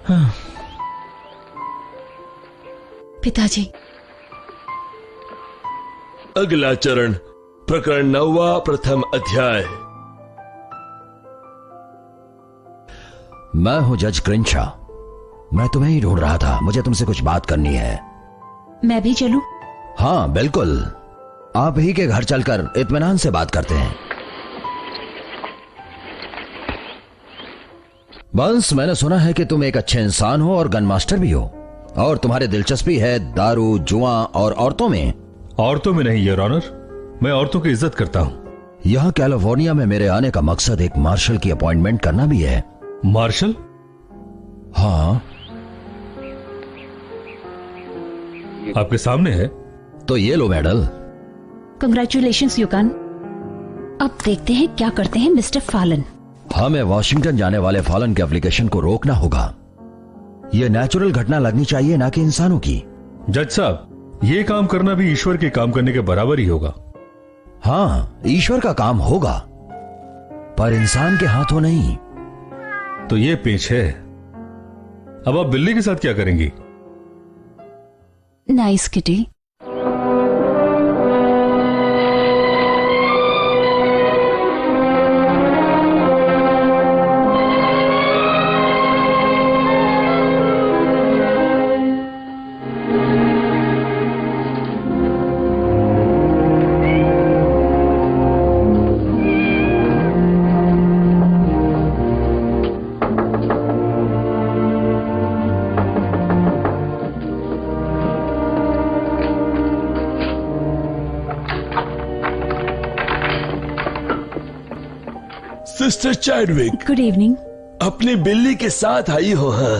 हाँ। पिताजी, अगला चरण, प्रकरण 9, प्रथम अध्याय। मैं हूं जज क्रिंशा। मैं तुम्हें ही ढूंढ रहा था। मुझे तुमसे कुछ बात करनी है। मैं भी चलूं? हाँ बिल्कुल, आप ही के घर चलकर इत्मीनान से बात करते हैं। बंस, मैंने सुना है कि तुम एक अच्छे इंसान हो और गन मास्टर भी हो, और तुम्हारी दिलचस्पी है दारू, जुआ और औरतों में। औरतों में नहीं, योर ऑनर। मैं औरतों की इज्जत करता हूं। यहाँ कैलिफोर्निया में मेरे आने का मकसद एक मार्शल की अपॉइंटमेंट करना भी है। मार्शल? हाँ। आपके सामने है। तो ये लो मेडल। कंग्रेचुलेशंस युकान। अब देखते हैं क्या करते हैं मिस्टर फालन। हमें वॉशिंगटन जाने वाले फॉलन के एप्लीकेशन को रोकना होगा। यह नेचुरल घटना लगनी चाहिए, ना कि इंसानों की। जज साहब, ये काम करना भी ईश्वर के काम करने के बराबर ही होगा। हाँ, ईश्वर का काम होगा, पर इंसान के हाथों नहीं। तो ये पेच है। अब आप बिल्ली के साथ क्या करेंगी? Nice kitty. Sister Chadwick, good evening. अपनी बिल्ली के साथ आई हो? हाँ,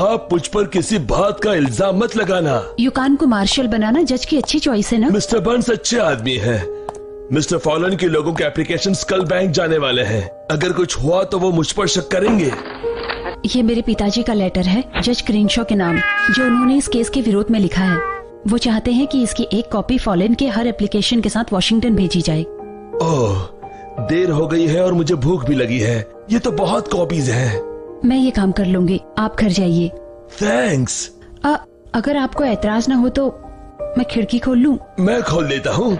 आप मुझ पर किसी बात का इल्जाम मत लगाना। युकान को मार्शल बनाना जज की अच्छी चॉइस है ना? मिस्टर बर्न्स अच्छे आदमी हैं। मिस्टर फॉलन के लोगों के एप्लीकेशंस कल बैंक जाने वाले हैं। अगर कुछ हुआ तो वो मुझ पर शक करेंगे। ये मेरे पिताजी का लेटर है, जज क्रीनशॉ के नाम, जो उन्होंने इस केस के विरोध में लिखा है। वो चाहते हैं कि इसकी एक कॉपी फॉलन के हर एप्लीकेशन के साथ वॉशिंगटन भेजी जाए। ओह, देर हो गई है और मुझे भूख भी लगी है। ये तो बहुत कॉपीज हैं। मैं ये काम कर लूंगी, आप घर जाइए। थैंक्स। अगर आपको एतराज ना हो तो मैं खिड़की खोल लूं? मैं खोल देता हूँ।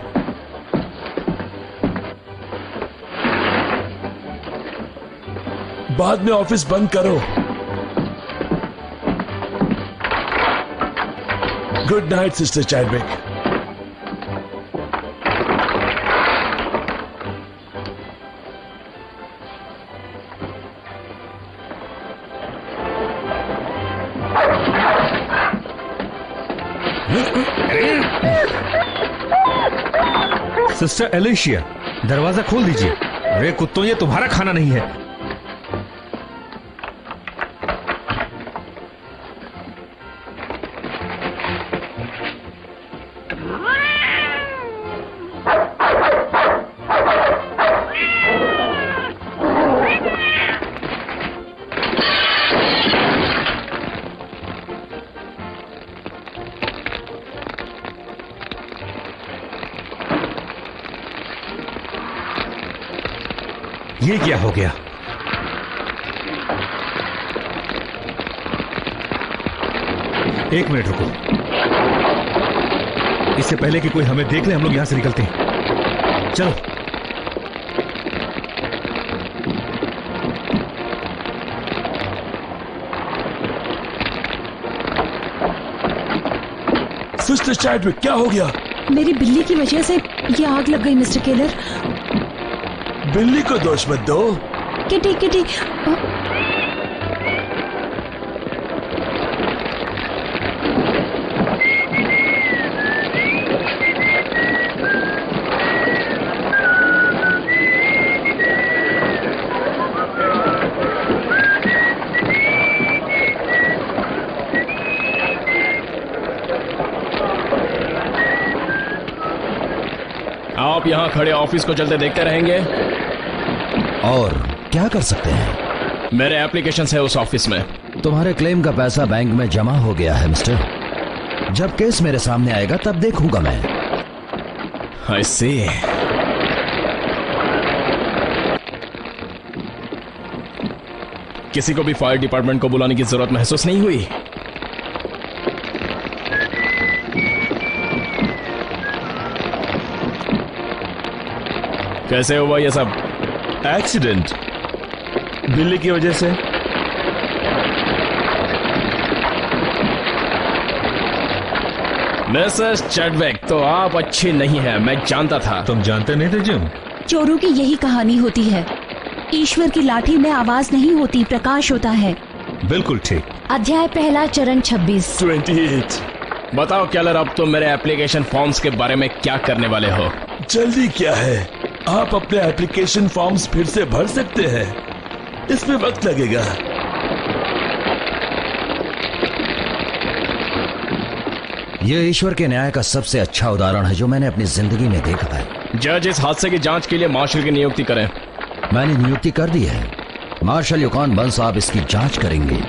बाद में ऑफिस बंद करो। Good night sister Chadwick. Sister Alicia, दरवाजा खोल दीजिए। अरे कुत्तों, ये तुम्हारा खाना नहीं है। ये क्या हो गया? एक मिनट रुको। इससे पहले कि कोई हमें देख ले, हम लोग यहां से निकलते हैं। चलो। सिस्टर चैडविक, क्या हो गया? मेरी बिल्ली की वजह से ये आग लग गई मिस्टर केलर। बिल्ली को दोष मत दो। Kitty kitty. आप यहाँ खड़े ऑफिस को चलते देखते रहेंगे? और क्या कर सकते हैं? मेरे एप्लीकेशन है उस ऑफिस में। तुम्हारे क्लेम का पैसा बैंक में जमा हो गया है मिस्टर। जब केस मेरे सामने आएगा तब देखूंगा मैं। I see। किसी को भी फायर डिपार्टमेंट को बुलाने की जरूरत महसूस नहीं हुई। कैसे हुआ ये सब? एक्सीडेंट, बिल्ली की वजह से। मिसेस चैडविक, तो आप अच्छी नहीं है, मैं जानता था। तुम जानते नहीं थे जिम? चोरों की यही कहानी होती है। ईश्वर की लाठी में आवाज नहीं होती, प्रकाश होता है। बिल्कुल ठीक। अध्याय पहला, चरण 26। बताओ केलर, अब तुम मेरे एप्लीकेशन फॉर्म्स के बारे में क्या करने वाले हो? जल्दी क्या है, आप अपने एप्लीकेशन फॉर्म्स फिर से भर सकते हैं। इसमें वक्त लगेगा। यह ईश्वर के न्याय का सबसे अच्छा उदाहरण है जो मैंने अपनी जिंदगी में देखा है। जज इस हादसे की जांच के लिए मार्शल की नियुक्ति करें। मैंने नियुक्ति कर दी है। मार्शल युकान बंस साहब इसकी जांच करेंगे।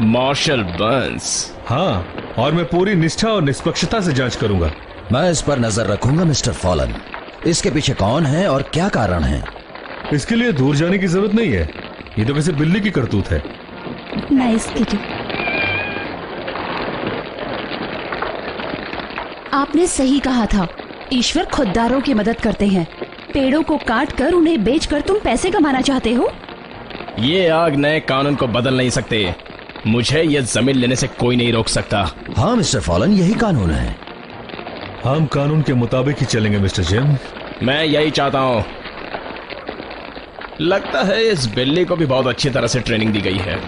मार्शल बंस? हाँ, और मैं पूरी निष्ठा और निष्पक्षता से जांच करूंगा। मैं इस पर नजर रखूंगा मिस्टर फॉलन। इसके पीछे कौन है और क्या कारण है? इसके लिए दूर जाने की जरूरत नहीं है। ये तो किसी बिल्ली की करतूत है। Nice kitty. आपने सही कहा था, ईश्वर खुददारों की मदद करते हैं। पेड़ों को काट कर उन्हें बेचकर तुम पैसे कमाना चाहते हो? ये आग नए कानून को बदल नहीं सकते। मुझे ये जमीन लेने से कोई नहीं रोक सकता। हाँ मिस्टर फॉलन, यही कानून है। हम कानून के मुताबिक ही चलेंगे मिस्टर जिम। मैं यही चाहता हूँ। लगता है इस बिल्ली को भी बहुत अच्छी तरह से ट्रेनिंग दी गई है।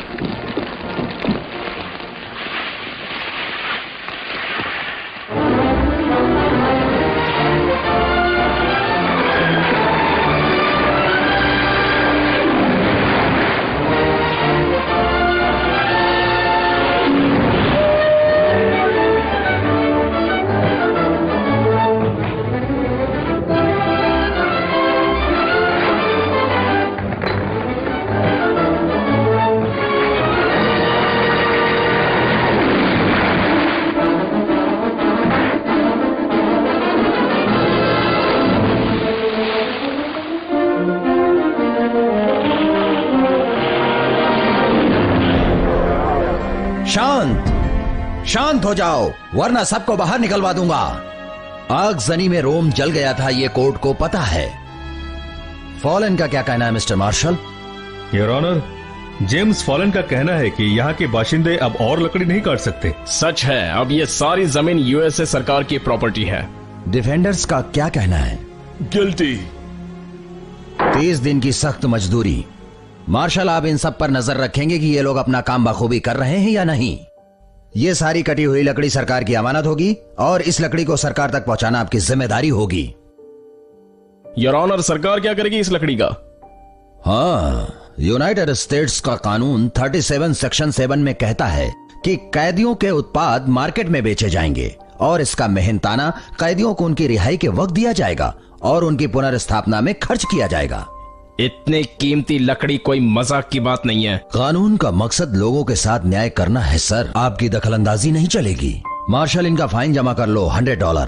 शांत हो जाओ, वरना सबको बाहर निकलवा दूंगा। आगजनी में रोम जल गया था, ये कोर्ट को पता है। फॉलन का क्या कहना है mister Marshal? Your honour, James Fallon का कहना है कि यहाँ के बाशिंदे अब और लकड़ी नहीं काट सकते। सच है, अब ये सारी जमीन यूएसए सरकार की प्रॉपर्टी है। डिफेंडर्स का क्या कहना है? गिल्टी। 30 दिन की सख्त मजदूरी। मार्शल, आप इन सब पर नजर रखेंगे कि ये लोग अपना काम बखूबी कर रहे हैं या नहीं। ये सारी कटी हुई लकड़ी सरकार की अमानत होगी और इस लकड़ी को सरकार तक पहुंचाना आपकी जिम्मेदारी होगी। योर ऑनर, सरकार क्या करेगी इस लकड़ी का? हाँ, यूनाइटेड स्टेट्स का कानून 37 सेक्शन 7 में कहता है कि कैदियों के उत्पाद मार्केट में बेचे जाएंगे और इसका मेहनताना कैदियों को उनकी रिहाई के वक्त दिया जाएगा और उनकी पुनर्स्थापना में खर्च किया जाएगा। इतनी कीमती लकड़ी कोई मजाक की बात नहीं है। कानून का मकसद लोगों के साथ न्याय करना है सर, आपकी दखलंदाजी नहीं चलेगी। मार्शल, इनका फाइन जमा कर लो, $100।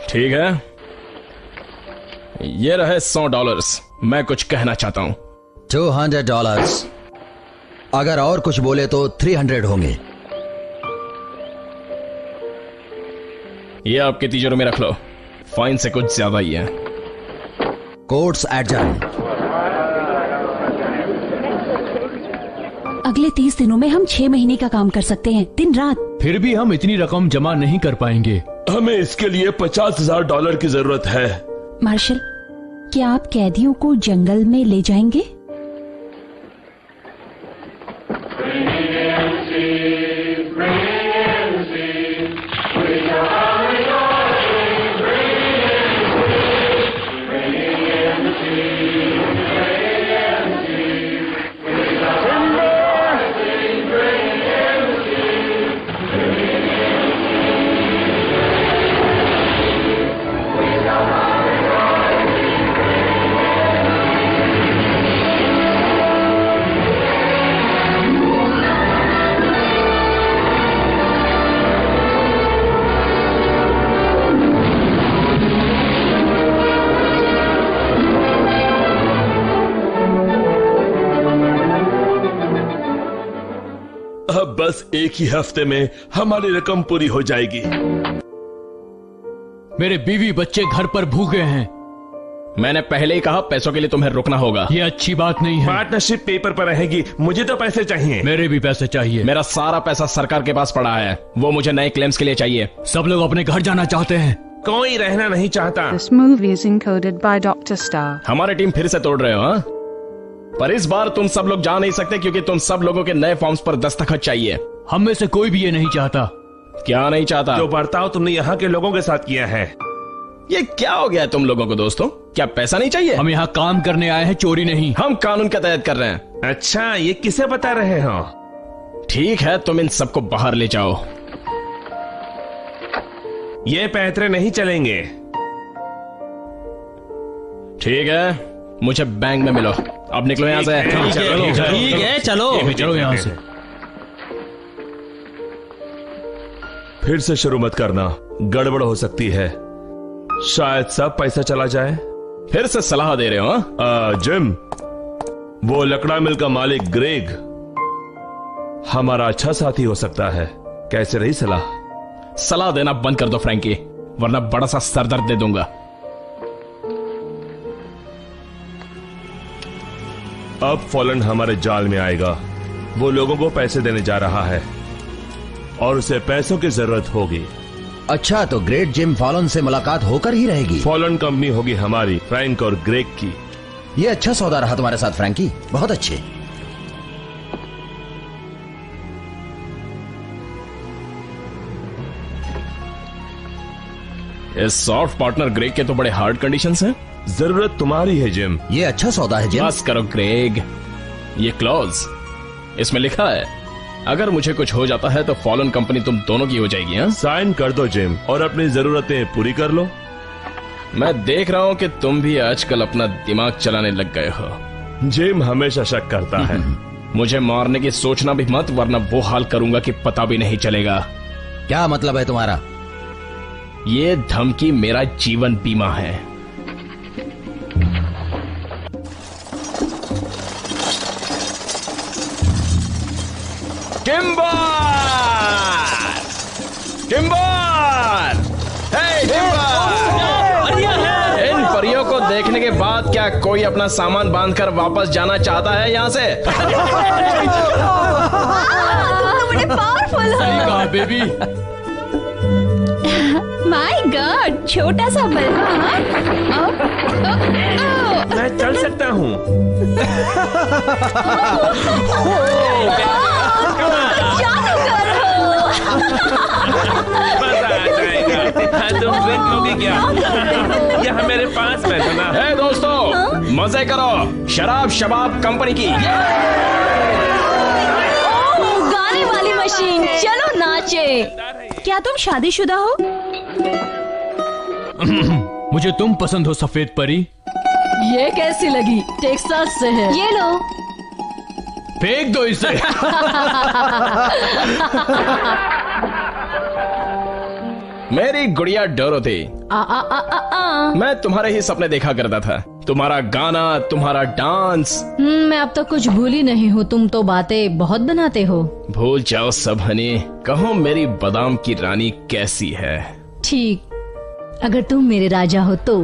ठीक है, ये रहे $100। मैं कुछ कहना चाहता हूं। $200। अगर और कुछ बोले तो 300 होंगे। ये आपके तिजोरी में रख लो, फाइन से कुछ ज्यादा ही है। Courts adjourn. अगले 30 दिनों में हम 6 महीने का काम कर सकते हैं, दिन रात। फिर भी हम इतनी रकम जमा नहीं कर पाएंगे। हमें इसके लिए $50,000 की जरूरत है। मार्शल, क्या आप कैदियों को जंगल में ले जाएंगे? अब बस एक ही हफ्ते में हमारी रकम पूरी हो जाएगी। मेरे बीवी बच्चे घर पर भूखे हैं। मैंने पहले ही कहा, पैसों के लिए तुम्हें रुकना होगा। ये अच्छी बात नहीं है। पार्टनरशिप पेपर पर रहेगी। मुझे तो पैसे चाहिए। मेरे भी पैसे चाहिए। मेरा सारा पैसा सरकार के पास पड़ा है, वो मुझे नए क्लेम्स के लिए चाहिए। सब लोग अपने घर जाना चाहते हैं। कोई रहना नहीं चाहता। This movie is encoded by Dr. Star. हमारी टीम फिर से तोड़ रहे हो? हाँ, पर इस बार तुम सब लोग जा नहीं सकते क्योंकि तुम सब लोगों के नए फॉर्म्स पर दस्तखत चाहिए। हम में से कोई भी ये नहीं चाहता। क्या नहीं चाहता? जो बर्ताव तुमने यहाँ के लोगों के साथ किया है। ये क्या हो गया है तुम लोगों को दोस्तों? क्या पैसा नहीं चाहिए? हम यहाँ काम करने आए हैं, चोरी नहीं। हम कानून के तहत कर रहे हैं। अच्छा, ये किसे बता रहे हो? ठीक है, तुम इन सबको बाहर ले जाओ। ये पैतरे नहीं चलेंगे। ठीक है, मुझे बैंक में मिलो। अब निकलो यहाँ से। ठीक है, चलो यहाँ से। फिर से शुरू मत करना, गड़बड़ हो सकती है। शायद सब पैसा चला जाए। फिर से सलाह दे रहे हो? जिम, वो लकड़ा मिल का मालिक ग्रेग हमारा अच्छा साथी हो सकता है। कैसे रही सलाह? सलाह देना बंद कर दो फ्रैंकी, वरना बड़ा सा सरदर्द दे दूंगा। अब फॉलन हमारे जाल में आएगा। वो लोगों को पैसे देने जा रहा है और उसे पैसों की जरूरत होगी। अच्छा, तो ग्रेट जिम फॉलन से मुलाकात होकर ही रहेगी। फॉलन कंपनी होगी हमारी, फ्रैंक और ग्रेग की। ये अच्छा सौदा रहा तुम्हारे साथ फ्रैंकी, बहुत अच्छे। इस सॉफ्ट पार्टनर ग्रेग के तो बड़े हार्ड कंडीशंस हैं। जरूरत तुम्हारी है जिम। ये अच्छा सौदा है जिम। बस करो ग्रेग। ये क्लॉज, इसमें लिखा है अगर मुझे कुछ हो जाता है तो फॉलन कंपनी तुम दोनों की हो जाएगी। हाँ, साइन कर दो जिम और अपनी जरूरतें पूरी कर लो। मैं देख रहा हूँ कि तुम भी आजकल अपना दिमाग चलाने लग गए हो। जिम हमेशा शक करता है। मुझे मारने की सोचना भी मत, वरना वो हाल करूंगा कि पता भी नहीं चलेगा। क्या मतलब है तुम्हारा? ये धमकी मेरा जीवन बीमा है। टिम्बर! टिम्बर! हे टिम्बर! इन परियों को देखने के बाद क्या कोई अपना सामान बांधकर वापस जाना चाहता है यहाँ से? तुम बड़े पावरफुल हो। सही कहा बेबी। माय गॉड, छोटा सा बल्ब। मैं चल सकता हूँ। मजा आ जाएगा। तुम ड्रिंक लोगे क्या? यहाँ मेरे पास बैठो ना। हे दोस्तों, मजे करो शराब शबाब कंपनी की। गाने वाली मशीन, चलो नाचे। क्या तुम शादीशुदा हो? मुझे तुम पसंद हो सफेद परी। ये कैसी लगी? टेक्सास से है। ये लो। फेंक दो इसे। मेरी गुड़िया डोरोथी, मैं तुम्हारे ही सपने देखा करता था। तुम्हारा गाना, तुम्हारा डांस। मैं अब तक कुछ भूली नहीं हूँ। तुम तो बातें बहुत बनाते हो। भूल जाओ सब हनी। कहो मेरी बादाम की रानी कैसी है? ठीक, अगर तुम मेरे राजा हो तो।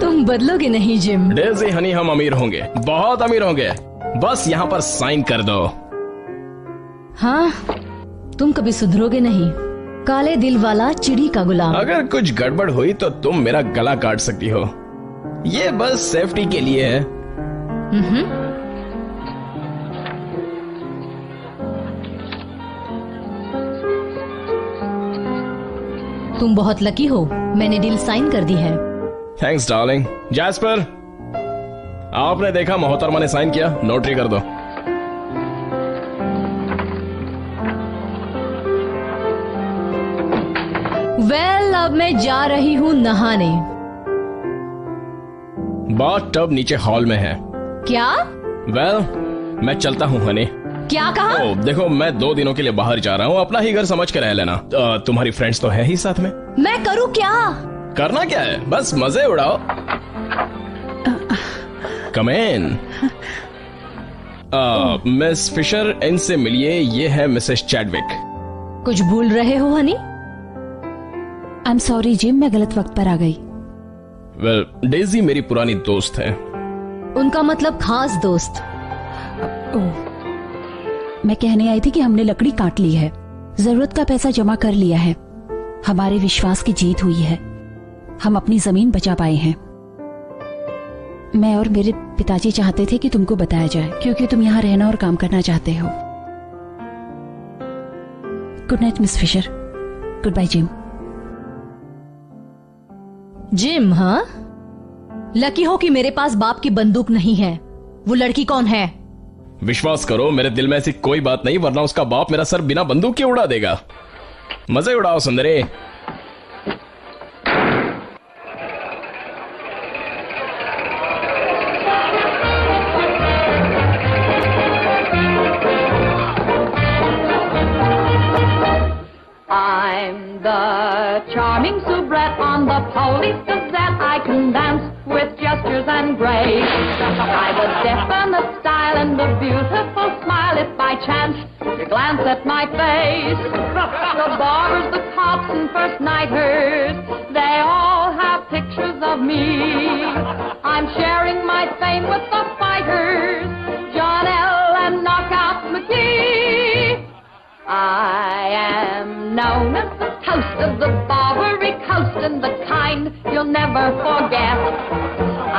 तुम बदलोगे नहीं जिम। डेजी हनी, हम अमीर होंगे, बहुत अमीर होंगे। बस यहाँ पर साइन कर दो। हाँ, तुम कभी सुधरोगे नहीं। काले दिल वाला चिड़ी का गुलाम। अगर कुछ गड़बड़ हुई तो तुम मेरा गला काट सकती हो। ये बस सेफ्टी के लिए है। तुम बहुत लकी हो, मैंने डील साइन कर दी है। Thanks darling. जैस्पर, आपने देखा मोहतरमा ने साइन किया, नोटरी कर दो। वेल, अब मैं जा रही हूँ नहाने। बाथ टब नीचे हॉल में है। क्या? वेल, मैं चलता हूँ हनी। क्या कहा? ओ, देखो मैं 2 दिनों के लिए बाहर जा रहा हूँ, अपना ही घर समझ के रह लेना। तुम्हारी फ्रेंड्स तो है ही साथ में। मैं करूँ क्या? करना क्या है, बस मजे उड़ाओ। कम इन। मिस फिशर, इनसे मिलिए, ये है मिसेस चैडविक। कुछ भूल रहे हो Honey? I am sorry gym, मैं गलत वक्त पर आ गई। वेल, डेजी मेरी पुरानी दोस्त है। उनका मतलब खास दोस्त। मैं कहने आई थी कि हमने लकड़ी काट ली है, जरूरत का पैसा जमा कर लिया है। हमारे विश्वास की जीत हुई है। हम अपनी जमीन बचा पाए हैं। मैं और मेरे पिताजी चाहते थे कि तुमको बताया जाए, क्योंकि तुम यहाँ रहना और काम करना चाहते हो। Good night Miss Fisher. Good bye Jim. Jim? हाँ, लकी हो कि मेरे पास बाप की बंदूक नहीं है। वो लड़की कौन है? विश्वास करो, मेरे दिल में ऐसी कोई बात नहीं, वरना उसका बाप मेरा सर बिना बंदूक के उड़ा देगा। मजे उड़ाओ सुंदरी। I'm the charming soubrette on the Police Gazette. I can dance with gestures and grace. I've a definite style and a beautiful smile. If by chance you glance at my face, the barbers, the cops, and first nighters, they all have pictures of me. I'm sharing my fame with the fighters, John L. and Knockout McGee. I am known as the toast of the Barbary Coast and the kind you'll never forget.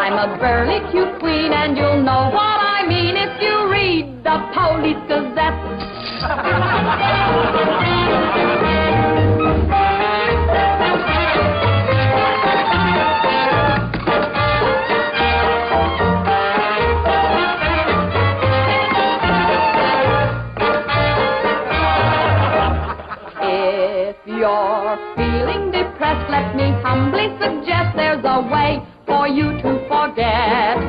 I'm a burly cute queen and you'll know what I mean if you read the Police Gazette. You're feeling depressed, let me humbly suggest there's a way for you to forget.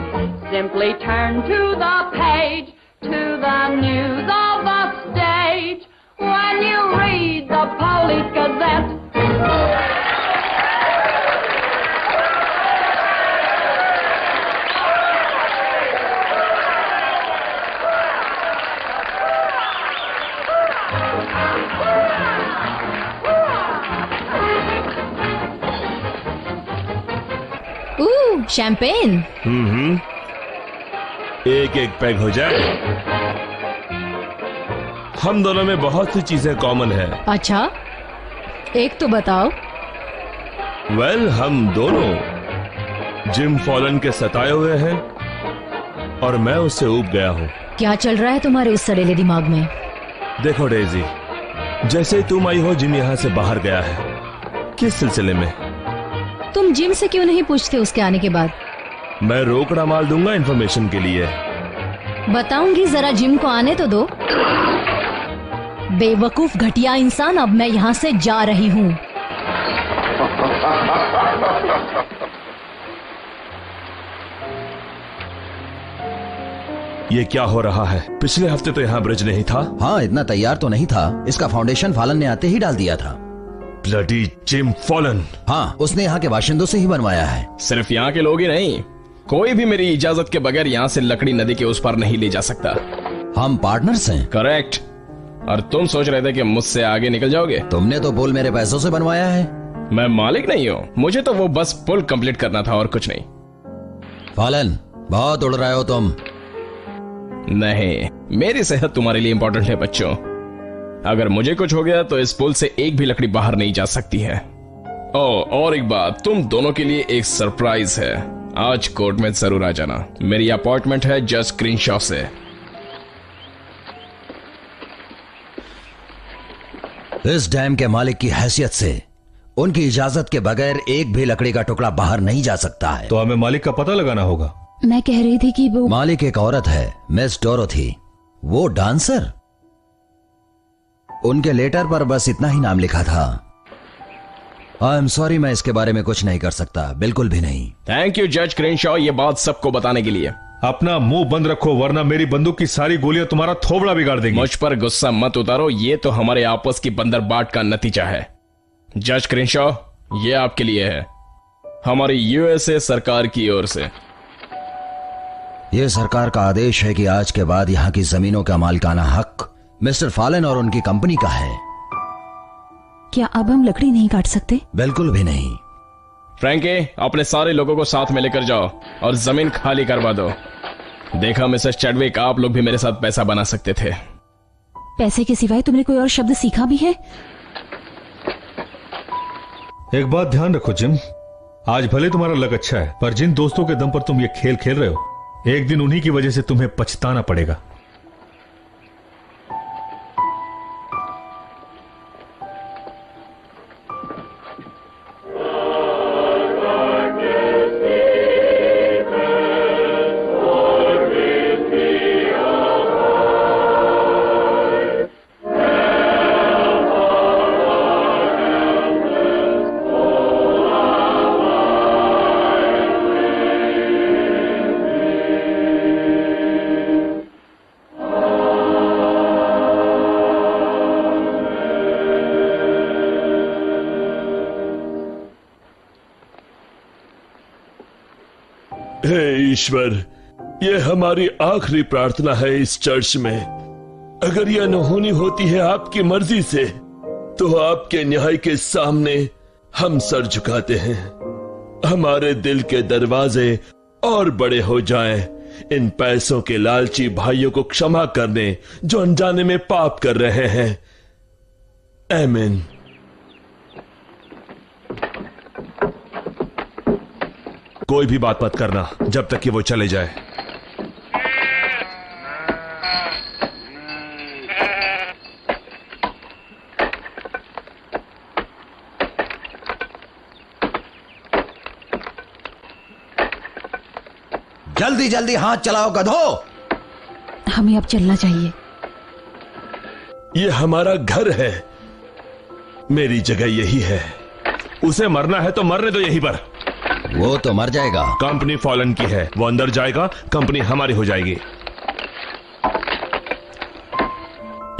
Simply turn to the page, to the news of the stage, when you read the Police Gazette. Champagne? एक एक peg हो जाए। हम दोनों में बहुत सी चीजें common है। अच्छा, एक तो बताओ। वेल, हम दोनों जिम फॉलन के सताए हुए हैं और मैं उससे ऊब गया हूँ। क्या चल रहा है तुम्हारे उस सड़ेले दिमाग में? देखो डेजी, जैसे तुम आई हो जिम यहाँ से बाहर गया है। किस सिलसिले में? तुम जिम से क्यों नहीं पूछते उसके आने के बाद? मैं रोकड़ा माल दूंगा इन्फॉर्मेशन के लिए। बताऊंगी, जरा जिम को आने तो दो। बेवकूफ घटिया इंसान, अब मैं यहाँ से जा रही हूँ। ये क्या हो रहा है? पिछले हफ्ते तो यहाँ ब्रिज नहीं था। हाँ, इतना तैयार तो नहीं था। इसका फाउंडेशन फॉलन ने आते ही डाल दिया था। Bloody gym fallen. हाँ, उसने यहाँ के बाशिंदों से ही बनवाया है। सिर्फ यहाँ के लोग ही नहीं, कोई भी मेरी इजाजत के बगैर यहाँ से लकड़ी नदी के उस पार नहीं ले जा सकता। हम पार्टनर्स हैं। करेक्ट। और तुम सोच रहे थे कि मुझसे आगे निकल जाओगे? तुमने तो पुल मेरे पैसों से बनवाया है। मैं मालिक नहीं हूँ, मुझे तो वो बस पुल कंप्लीट करना था और कुछ नहीं। फॉलन, बहुत उड़ रहे हो तुम। नहीं, मेरी सेहत तुम्हारे लिए इंपॉर्टेंट है बच्चों। अगर मुझे कुछ हो गया तो इस पुल से एक भी लकड़ी बाहर नहीं जा सकती है। और एक बात, तुम दोनों के लिए एक सरप्राइज है। आज कोर्ट में जरूर आ जाना। मेरी अपॉइंटमेंट है जज क्रिनशॉ से। इस डैम के मालिक की हैसियत से उनकी इजाजत के बगैर एक भी लकड़ी का टुकड़ा बाहर नहीं जा सकता है। तो हमें मालिक का पता लगाना होगा। मैं कह रही थी कि वो मालिक एक औरत है, मिस डोरोथी। वो डांसर। उनके लेटर पर बस इतना ही नाम लिखा था। आई एम सॉरी, मैं इसके बारे में कुछ नहीं कर सकता, बिल्कुल भी नहीं। थैंक यू जज क्रेनशॉ, ये बात सबको बताने के लिए। अपना मुंह बंद रखो, वरना मेरी बंदूक की सारी गोलियां तुम्हारा थोबड़ा बिगाड़ देंगी। मुझ पर गुस्सा मत उतारो, ये तो हमारे आपस की बंदरबाट का नतीजा है। जज क्रेनशॉ, ये आपके लिए है, हमारी यूएसए सरकार की ओर से। यह सरकार का आदेश है कि आज के बाद यहाँ की जमीनों का मालिकाना हक मिस्टर फॉलन और उनकी कंपनी का है। क्या अब हम लकड़ी नहीं काट सकते? बिल्कुल भी नहीं। फ्रैंके, अपने सारे लोगों को साथ में लेकर जाओ और जमीन खाली करवा दो। देखा मिसेस चैडविक, आप लोग भी मेरे साथ पैसा बना सकते थे। पैसे के सिवाय तुमने कोई और शब्द सीखा भी है? एक बात ध्यान रखो जिम, आज भले तुम्हारा लक अच्छा है, पर जिन दोस्तों के दम पर तुम ये खेल खेल रहे हो, एक दिन उन्हीं की वजह से तुम्हें पछताना पड़ेगा। हे ईश्वर, ये हमारी आखिरी प्रार्थना है इस चर्च में। अगर यह अनहोनी होती है आपकी मर्जी से, तो आपके न्याय के सामने हम सर झुकाते हैं। हमारे दिल के दरवाजे और बड़े हो जाएं, इन पैसों के लालची भाइयों को क्षमा करने जो अनजाने में पाप कर रहे हैं। आमीन। कोई भी बात मत करना जब तक कि वो चले जाए। जल्दी जल्दी हाथ चलाओ गधो। हमें अब चलना चाहिए। ये हमारा घर है, मेरी जगह यही है। उसे मरना है तो मरने दो यहीं पर। वो तो मर जाएगा। कंपनी फॉलन की है, वो अंदर जाएगा, कंपनी हमारी हो जाएगी।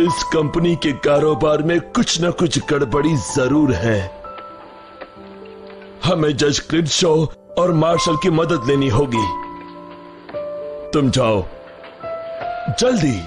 इस कंपनी के कारोबार में कुछ न कुछ गड़बड़ी जरूर है। हमें जज क्रिडशॉ और मार्शल की मदद लेनी होगी। तुम जाओ जल्दी।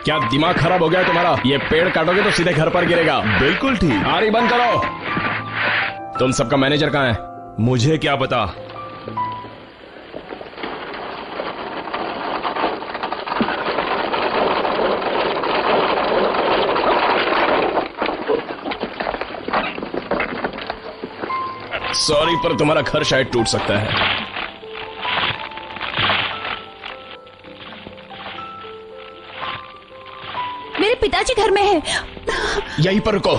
क्या दिमाग खराब हो गया तुम्हारा? ये पेड़ काटोगे तो सीधे घर पर गिरेगा। बिल्कुल ठीक। आरी बंद करो। तुम सबका मैनेजर कहां है? मुझे क्या पता। सॉरी, पर तुम्हारा घर शायद टूट सकता है। मेरे पिताजी घर में है। यहीं पर रुको।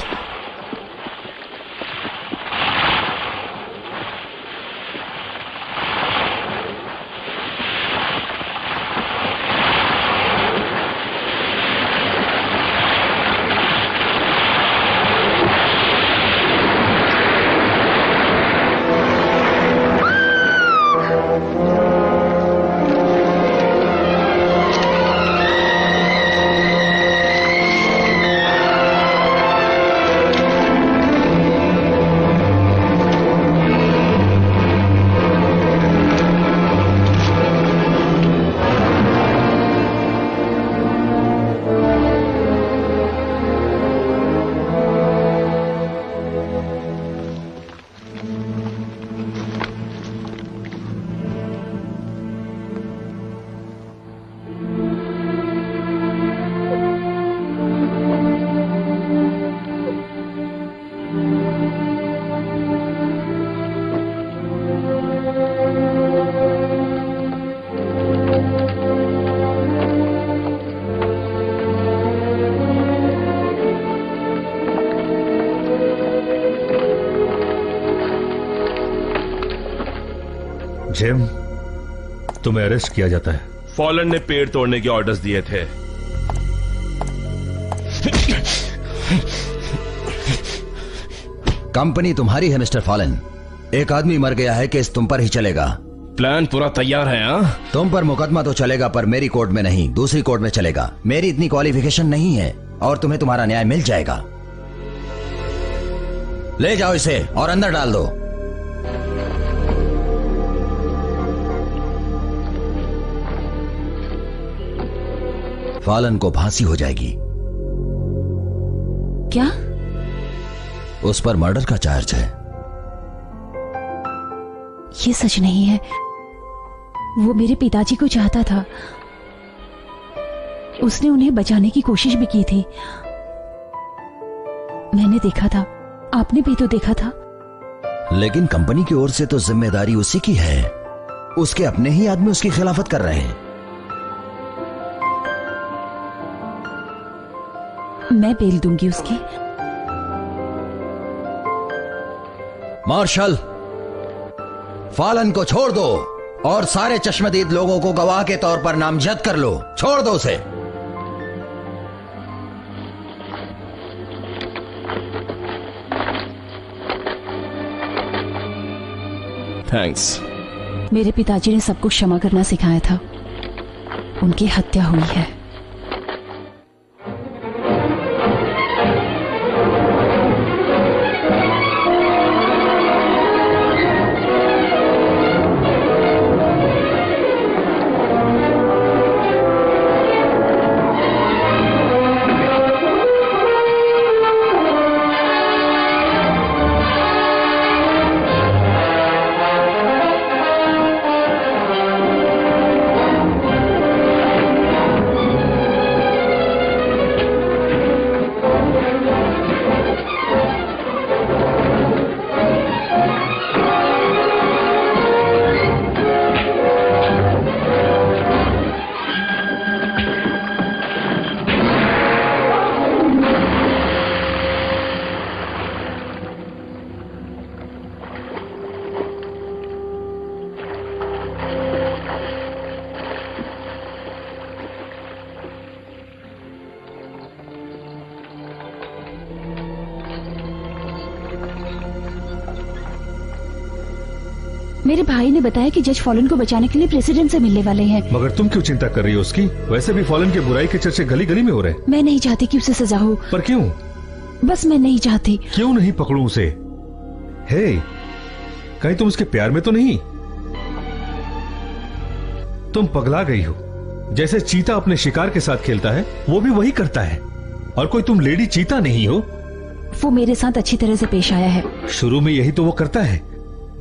जिम, तुम्हें अरेस्ट किया जाता है। फॉलन ने पेड़ तोड़ने के ऑर्डर्स दिए थे। कंपनी तुम्हारी है मिस्टर फॉलन। एक आदमी मर गया है, केस तुम पर ही चलेगा। प्लान पूरा तैयार है। हाँ, तुम पर मुकदमा तो चलेगा, पर मेरी कोर्ट में नहीं, दूसरी कोर्ट में चलेगा। मेरी इतनी क्वालिफिकेशन नहीं है और तुम्हें तुम्हारा न्याय मिल जाएगा। ले जाओ इसे और अंदर डाल दो। फॉलन को फांसी हो जाएगी। क्या? उस पर मर्डर का चार्ज है। ये सच नहीं है। वो मेरे पिताजी को चाहता था। उसने उन्हें बचाने की कोशिश भी की थी। मैंने देखा था, आपने भी तो देखा था। लेकिन कंपनी की ओर से तो जिम्मेदारी उसी की है। उसके अपने ही आदमी उसकी खिलाफत कर रहे हैं। मैं बेल दूंगी उसकी। मार्शल, फॉलन को छोड़ दो और सारे चश्मदीद लोगों को गवाह के तौर पर नामजद कर लो। छोड़ दो उसे। थैंक्स। मेरे पिताजी ने सबको क्षमा करना सिखाया था। उनकी हत्या हुई है। मेरे भाई ने बताया कि जज फॉलन को बचाने के लिए प्रेसिडेंट से मिलने वाले हैं। मगर तुम क्यों चिंता कर रही हो उसकी? वैसे भी फॉलन की बुराई के चर्चे गली गली में हो रहे। मैं नहीं चाहती कि उसे सजा हो। पर क्यों? बस मैं नहीं चाहती। क्यों नहीं पकड़ूं उसे? हे, कहीं तुम उसके प्यार में तो नहीं? तुम पगला गई हो। जैसे चीता अपने शिकार के साथ खेलता है, वो भी वही करता है। और कोई तुम लेडी चीता नहीं हो। वो मेरे साथ अच्छी तरह से पेश आया है। शुरू में यही तो वो करता है।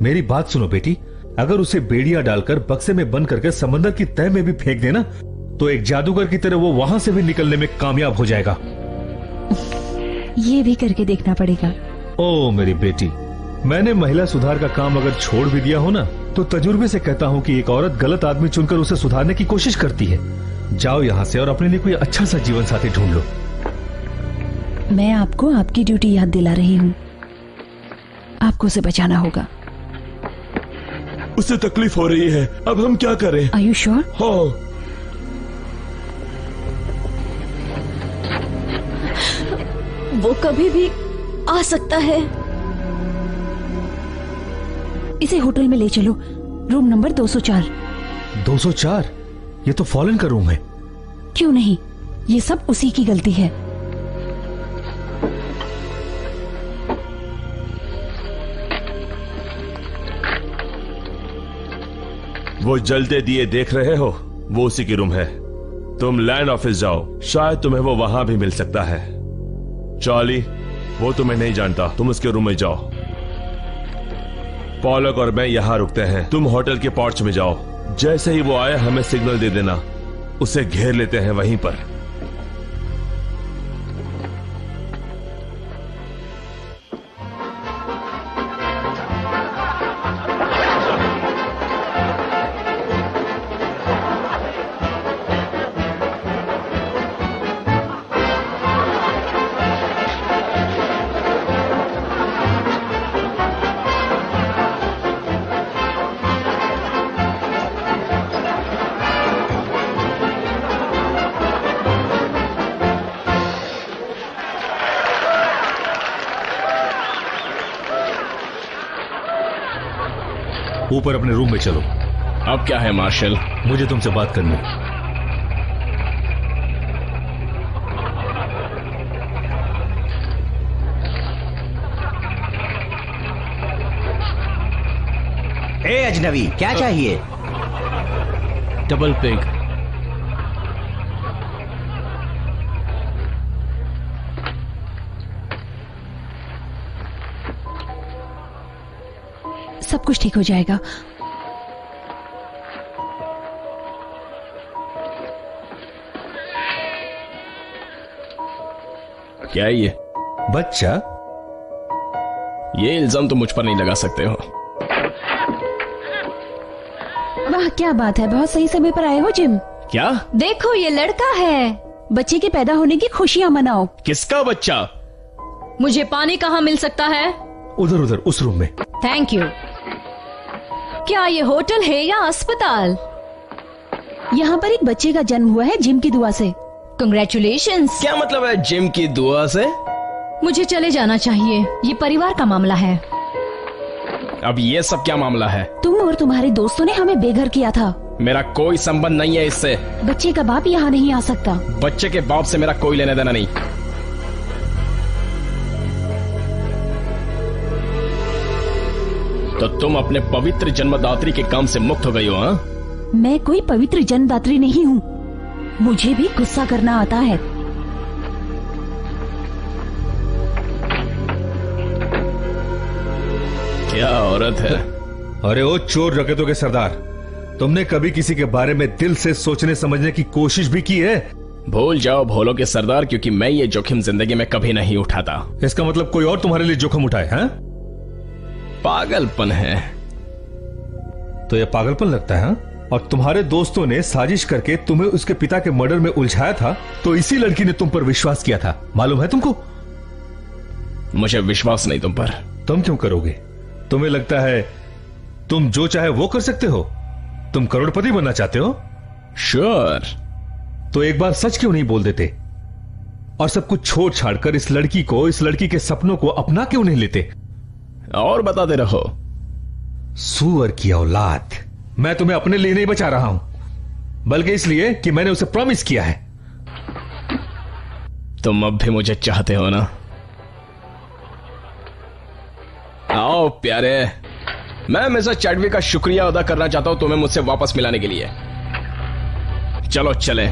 मेरी बात सुनो बेटी, अगर उसे बेड़िया डालकर बक्से में बंद करके समंदर की तह में भी फेंक देना, तो एक जादूगर की तरह वो वहां से भी निकलने में कामयाब हो जाएगा। ये भी करके देखना पड़ेगा। ओ मेरी बेटी, मैंने महिला सुधार का काम अगर छोड़ भी दिया हो ना, तो तजुर्बे से कहता हूँ कि एक औरत गलत आदमी चुनकर उसे सुधारने की कोशिश करती है। जाओ यहाँ से और अपने लिए कोई अच्छा सा जीवन साथी ढूंढ लो। मैं आपको आपकी ड्यूटी याद दिला रही हूँ। आपको उसे बचाना होगा। उसे तकलीफ हो रही है, अब हम क्या करें? Are you sure? हाँ। वो कभी भी आ सकता है। इसे होटल में ले चलो, रूम नंबर 204। 204? ये तो फॉलन का रूम है। क्यों नहीं, ये सब उसी की गलती है। वो जलते दिए देख रहे हो, वो उसी की रूम है। तुम लैंड ऑफिस जाओ, शायद तुम्हें वो वहां भी मिल सकता है। चार्ली, वो तुम्हें नहीं जानता, तुम उसके रूम में जाओ। पॉलक और मैं यहां रुकते हैं, तुम होटल के पोर्च में जाओ। जैसे ही वो आए हमें सिग्नल दे देना, उसे घेर लेते हैं वहीं पर। ऊपर अपने रूम में चलो। अब क्या है मार्शल? मुझे तुमसे बात करनी है। ए अजनबी, क्या चाहिए? Double pig. सब कुछ ठीक हो जाएगा। क्या है ये? बच्चा? ये इल्जाम तो मुझ पर नहीं लगा सकते हो। वाह क्या बात है, बहुत सही समय पर आए हो जिम। क्या? देखो ये लड़का है। बच्चे के पैदा होने की खुशियां मनाओ। किसका बच्चा? मुझे पानी कहाँ मिल सकता है? उधर उधर उस रूम में। Thank you. क्या ये होटल है या अस्पताल? यहाँ पर एक बच्चे का जन्म हुआ है जिम की दुआ से। कंग्रेचुलेशंस। क्या मतलब है जिम की दुआ से? मुझे चले जाना चाहिए, ये परिवार का मामला है। अब ये सब क्या मामला है? तुम और तुम्हारे दोस्तों ने हमें बेघर किया था। मेरा कोई संबंध नहीं है इससे। बच्चे का बाप यहाँ नहीं आ सकता। बच्चे के बाप से मेरा कोई लेना देना नहीं। तो तुम अपने पवित्र जन्मदात्री के काम से मुक्त हो गई हो? हाँ, मैं कोई पवित्र जन्मदात्री नहीं हूँ। मुझे भी गुस्सा करना आता है। क्या औरत है। अरे ओ चोर डकैतों के सरदार, तुमने कभी किसी के बारे में दिल से सोचने समझने की कोशिश भी की है? भूल जाओ भोलों के सरदार, क्योंकि मैं ये जोखिम जिंदगी में कभी नहीं उठाता। इसका मतलब कोई और तुम्हारे लिए जोखिम उठाए? हैं? पागलपन है। तो ये पागलपन लगता है? हाँ? और तुम्हारे दोस्तों ने साजिश करके तुम्हें उसके पिता के मर्डर में उलझाया था, तो इसी लड़की ने तुम पर विश्वास किया था, मालूम है तुमको? मुझे विश्वास नहीं तुम पर। तुम क्यों करोगे? तुम्हें लगता है तुम जो चाहे वो कर सकते हो? तुम करोड़पति बनना चाहते हो? श्योर। तो एक बार सच क्यों नहीं बोल देते और सब कुछ छोड़ छाड़कर इस लड़की को, इस लड़की के सपनों को अपना क्यों नहीं लेते? और बताते रहो। सुअर की औलाद, मैं तुम्हें अपने लिए नहीं बचा रहा हूं, बल्कि इसलिए कि मैंने उसे प्रॉमिस किया है। तुम अब भी मुझे चाहते हो ना? आओ प्यारे, मैं मिस्टर चैडविक का शुक्रिया अदा करना चाहता हूं तुम्हें मुझसे वापस मिलाने के लिए। चलो चले।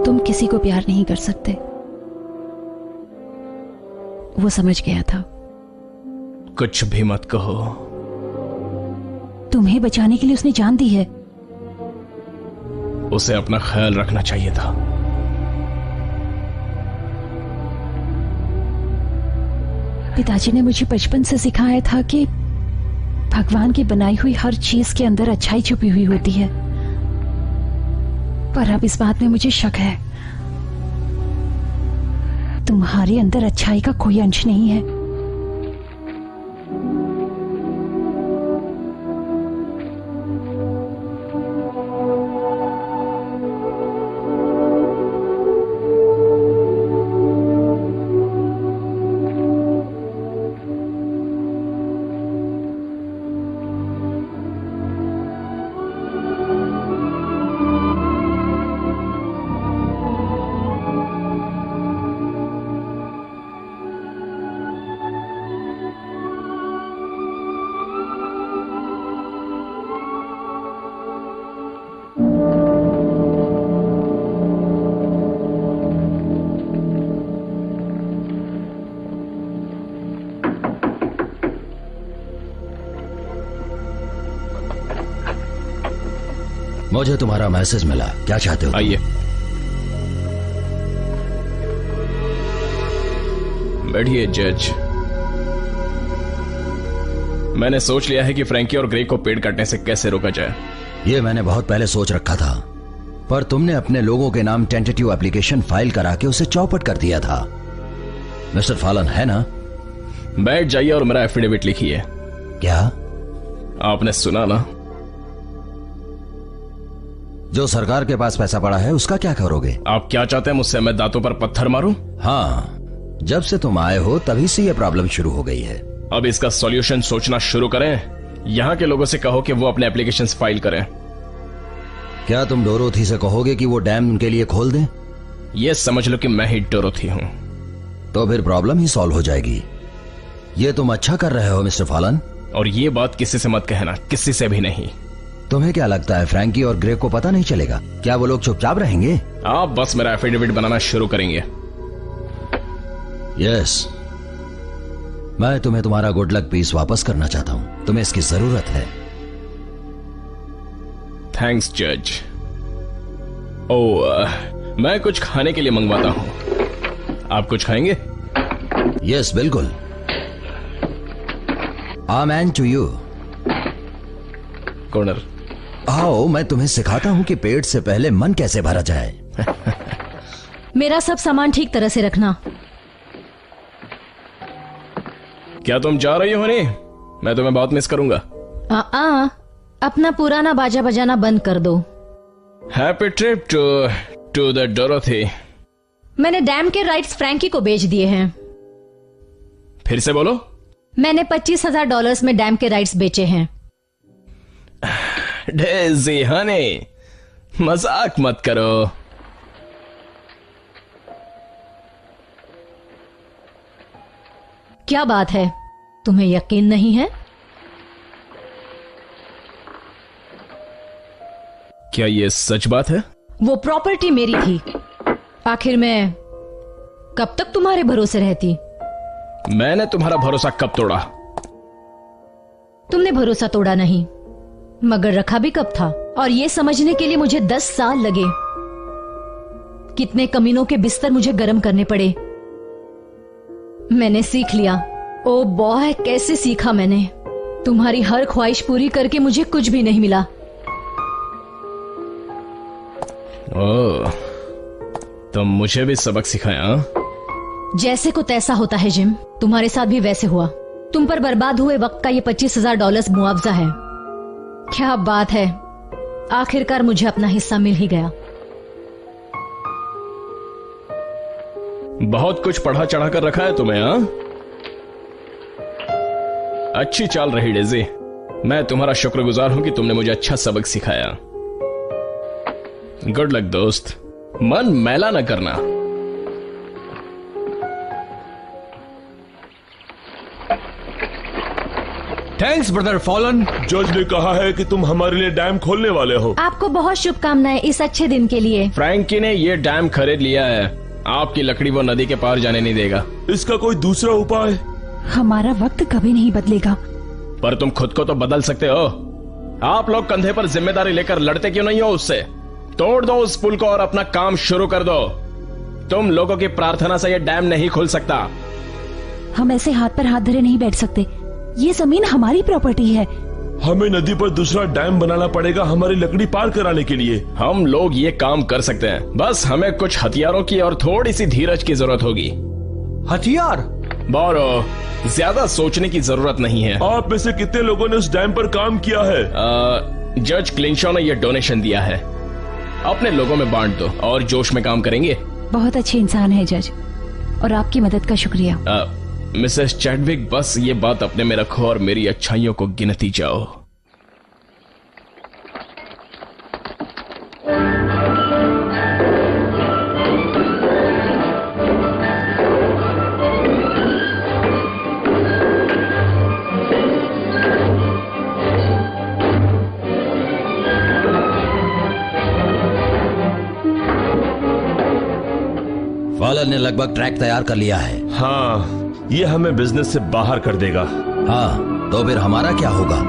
तुम किसी को प्यार नहीं कर सकते, वो समझ गया था। कुछ भी मत कहो। तुम्हें बचाने के लिए उसने जान दी है। उसे अपना ख्याल रखना चाहिए था। पिताजी ने मुझे बचपन से सिखाया था कि भगवान की बनाई हुई हर चीज के अंदर अच्छाई छुपी हुई होती है, पर अब इस बात में मुझे शक है। तुम्हारे अंदर अच्छाई का कोई अंश नहीं है। मुझे तुम्हारा मैसेज मिला, क्या चाहते हो? आइए बैठिए जज। मैंने सोच लिया है कि फ्रैंकी और ग्रे को पेड़ काटने से कैसे रोका जाए। ये मैंने बहुत पहले सोच रखा था, पर तुमने अपने लोगों के नाम टेंटेटिव एप्लीकेशन फाइल करा के उसे चौपट कर दिया था। मिस्टर फॉलन है ना? बैठ जाइए और मेरा एफिडेविट लिखिए। क्या? आपने सुना ना? जो सरकार के पास पैसा पड़ा है उसका क्या करोगे? आप क्या चाहते हैं मुझसे? मैं दांतों पर पत्थर मारूं? हाँ, जब से तुम आए हो तभी से ये प्रॉब्लम शुरू हो गई है। अब इसका सॉल्यूशन सोचना शुरू करें। यहाँ के लोगों से कहो कि वो अपने एप्लीकेशंस फाइल करें। क्या तुम डोरोथी से कहोगे कि वो डैम उनके लिए खोल दें? ये समझ लो कि मैं ही डोरोथी हूँ। तो फिर प्रॉब्लम ही सॉल्व हो जाएगी। ये तुम अच्छा कर रहे हो मिस्टर फॉलन। और ये बात किसी से मत कहना, किसी से भी नहीं। तुम्हें क्या लगता है फ्रैंकी और ग्रे को पता नहीं चलेगा? क्या वो लोग चुपचाप रहेंगे? आप बस मेरा एफिडेविट बनाना शुरू करेंगे। यस, मैं तुम्हें तुम्हारा गुड लक पीस वापस करना चाहता हूं। तुम्हें इसकी जरूरत है। थैंक्स जज। मैं कुछ खाने के लिए मंगवाता हूं। आप कुछ खाएंगे? यस बिल्कुल। आमेन टू यू। कॉर्नर आओ, मैं तुम्हें सिखाता हूं कि पेट से पहले मन कैसे भरा जाए। मेरा सब सामान ठीक तरह से रखना। क्या तुम जा रही हो? नहीं, मैं तुम्हें बहुत मिस करूंगा। अपना पुराना बाजा बजाना बंद कर दो। Happy trip to the Dorothy. मैंने डैम के राइट्स फ्रैंकी को बेच दिए हैं। फिर से बोलो। मैंने $25,000 में डैम के राइट्स बेचे हैं। डेज़ी हनी, मजाक मत करो। क्या बात है, तुम्हें यकीन नहीं है? क्या ये सच बात है? वो प्रॉपर्टी मेरी थी। आखिर मैं कब तक तुम्हारे भरोसे रहती? मैंने तुम्हारा भरोसा कब तोड़ा? तुमने भरोसा तोड़ा नहीं, मगर रखा भी कब था? और ये समझने के लिए मुझे 10 साल लगे। कितने कमीनों के बिस्तर मुझे गर्म करने पड़े। मैंने सीख लिया। ओ बॉय, कैसे सीखा मैंने। तुम्हारी हर ख्वाहिश पूरी करके मुझे कुछ भी नहीं मिला। ओह, तुम मुझे भी सबक सिखाया? जैसे को तैसा होता है जिम, तुम्हारे साथ भी वैसे हुआ। तुम पर बर्बाद हुए वक्त का ये $25,000 मुआवजा है। क्या बात है, आखिरकार मुझे अपना हिस्सा मिल ही गया। बहुत कुछ पढ़ा चढ़ा कर रखा है तुम्हें, हाँ? अच्छी चाल रही डेज़ी। मैं तुम्हारा शुक्रगुजार हूं कि तुमने मुझे अच्छा सबक सिखाया। गुड लक दोस्त। मन मैला न करना। Thanks brother fallen. जज ने कहा है कि तुम हमारे लिए डैम खोलने वाले हो। आपको बहुत शुभकामनाएं इस अच्छे दिन के लिए। फ्रैंकी ने ये डैम खरीद लिया है। आपकी लकड़ी वो नदी के पार जाने नहीं देगा। इसका कोई दूसरा उपाय? हमारा वक्त कभी नहीं बदलेगा। पर तुम खुद को तो बदल सकते हो। आप लोग कंधे पर जिम्मेदारी लेकर लड़ते क्यों नहीं हो उससे? तोड़ दो उस पुल को और अपना काम शुरू कर दो। तुम लोगों की प्रार्थना से ये डैम नहीं खुल सकता। हम ऐसे हाथ पर हाथ धरे नहीं बैठ सकते। ये जमीन हमारी प्रॉपर्टी है। हमें नदी पर दूसरा डैम बनाना पड़ेगा हमारी लकड़ी पार कराने के लिए। हम लोग ये काम कर सकते हैं, बस हमें कुछ हथियारों की और थोड़ी सी धीरज की जरूरत होगी। हथियार? बोरो, ज्यादा सोचने की जरूरत नहीं है। आप में से कितने लोगों ने उस डैम पर काम किया है? जज क्लिंशॉ ने यह डोनेशन दिया है। अपने लोगों में बांट दो और जोश में काम करेंगे। बहुत अच्छे इंसान है जज, और आपकी मदद का शुक्रिया। मिसेस चैडविक, बस ये बात अपने में रखो और मेरी अच्छाइयों को गिनती जाओ। फॉलन ने लगभग ट्रैक तैयार कर लिया है। हाँ, ये हमें बिजनेस से बाहर कर देगा। हाँ, तो फिर हमारा क्या होगा?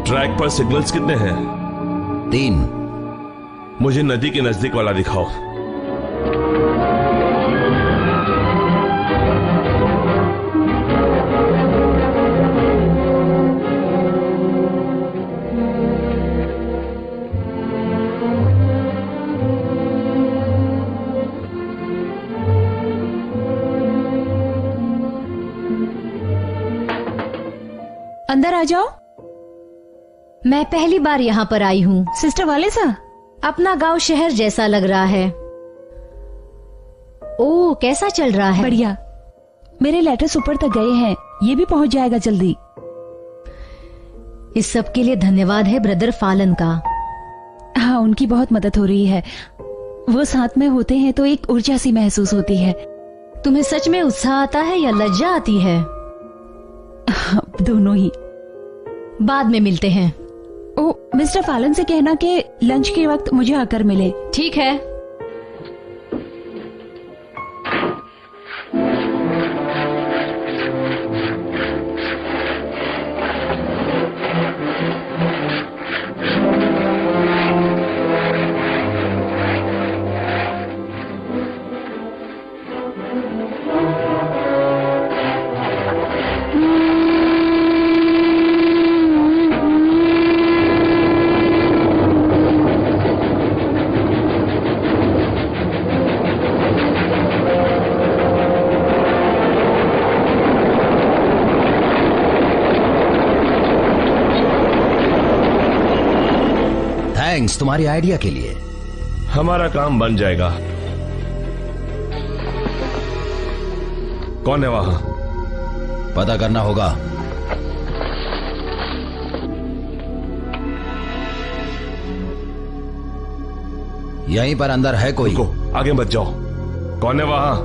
ट्रैक पर सिग्नल्स कितने हैं? 3। मुझे नदी के नजदीक वाला दिखाओ। अंदर आ जाओ। मैं पहली बार यहाँ पर आई हूँ। सिस्टर वाले सा, अपना गांव शहर जैसा लग रहा है। ओह, कैसा चल रहा है? बढ़िया। मेरे लेटर्स ऊपर तक गए हैं, ये भी पहुंच जाएगा जल्दी। इस सब के लिए धन्यवाद है ब्रदर फालन का। हाँ, उनकी बहुत मदद हो रही है। वो साथ में होते हैं तो एक ऊर्जा सी महसूस होती है। तुम्हें सच में उत्साह आता है या लज्जा आती है? दोनों ही। बाद में मिलते हैं। ओ, मिस्टर फालन से कहना कि लंच के वक्त मुझे आकर मिले। ठीक है। थैंक्स तुम्हारी आइडिया के लिए। हमारा काम बन जाएगा। कौन है वहां? पता करना होगा। यहीं पर अंदर है कोई? रुको, आगे मत जाओ। कौन है वहां?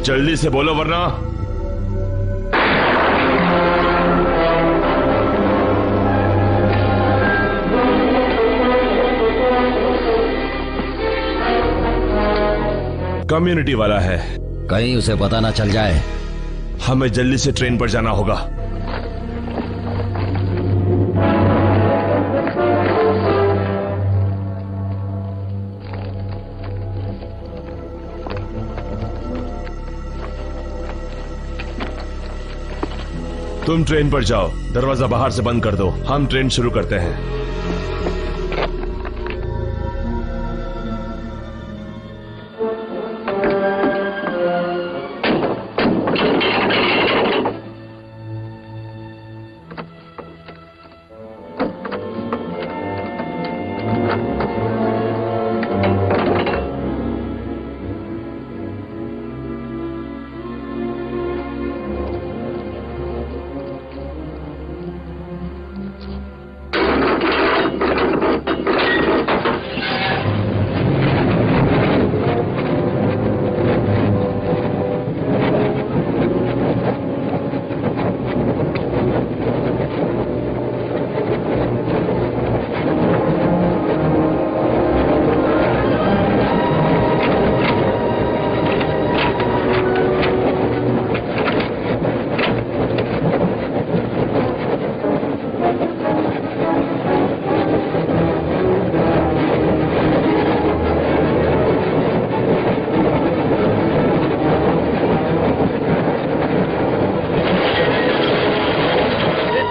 जल्दी से बोलो वरना। कम्युनिटी वाला है। कहीं उसे पता ना चल जाए। हमें जल्दी से ट्रेन पर जाना होगा। तुम ट्रेन पर जाओ, दरवाजा बाहर से बंद कर दो। हम ट्रेन शुरू करते हैं।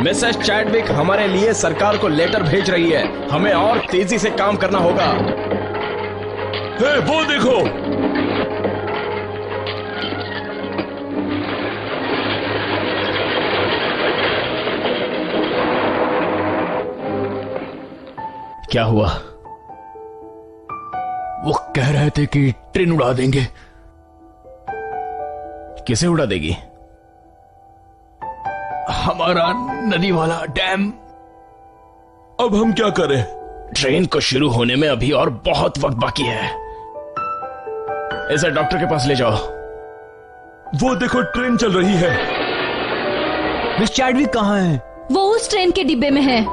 मिसेस चैडविक हमारे लिए सरकार को लेटर भेज रही है। हमें और तेजी से काम करना होगा। वो देखो, क्या हुआ? वो कह रहे थे कि ट्रेन उड़ा देंगे। किसे उड़ा देगी? हमारा नदी वाला डैम। अब हम क्या करें? ट्रेन को शुरू होने में अभी और बहुत वक्त बाकी है। इसे डॉक्टर के पास ले जाओ। वो देखो, ट्रेन चल रही है। मिस चैडविक कहाँ है? वो उस ट्रेन के डिब्बे में है।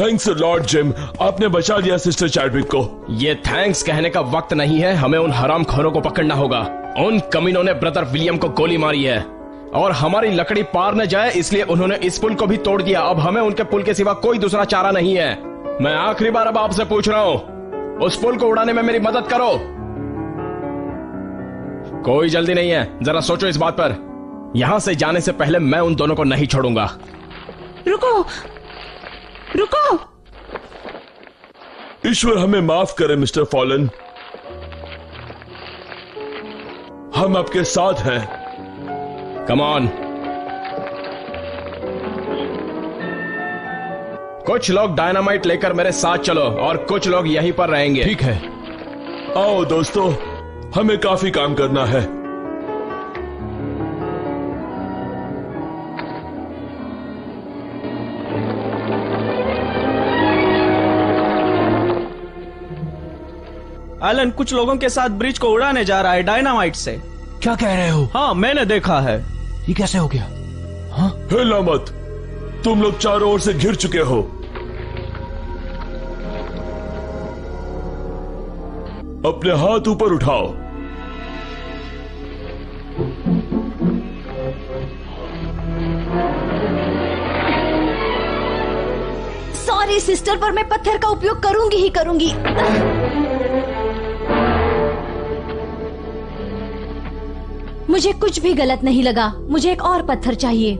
थैंक्स लॉर्ड जिम, आपने बचा लिया सिस्टर चैडविक को। ये थैंक्स कहने का वक्त नहीं है, हमें उन हरामखोरों को पकड़ना होगा। उन कमीनों ने ब्रदर विलियम को गोली मारी है और हमारी लकड़ी पार न जाए इसलिए उन्होंने इस पुल को भी तोड़ दिया। अब हमें उनके पुल के सिवा कोई दूसरा चारा नहीं है। मैं आखिरी बार अब आपसे पूछ रहा हूँ, उस पुल को उड़ाने में मेरी मदद करो। कोई जल्दी नहीं है, जरा सोचो इस बात पर। यहां से जाने से पहले मैं उन दोनों को नहीं छोड़ूंगा। रुको रुको। ईश्वर हमें माफ करे मिस्टर फॉलन, हम आपके साथ हैं। Come on. कुछ लोग डायनामाइट लेकर मेरे साथ चलो और कुछ लोग यहीं पर रहेंगे। ठीक है। आओ दोस्तों, हमें काफी काम करना है। एलन कुछ लोगों के साथ ब्रिज को उड़ाने जा रहा है डायनामाइट से। क्या कह रहे हो? हाँ मैंने देखा है। ये कैसे हो गया? हाँ? हिला मत, तुम लोग चारों ओर से घिर चुके हो। अपने हाथ ऊपर उठाओ। सॉरी सिस्टर, पर मैं पत्थर का उपयोग करूंगी ही करूंगी। मुझे कुछ भी गलत नहीं लगा। मुझे एक और पत्थर चाहिए।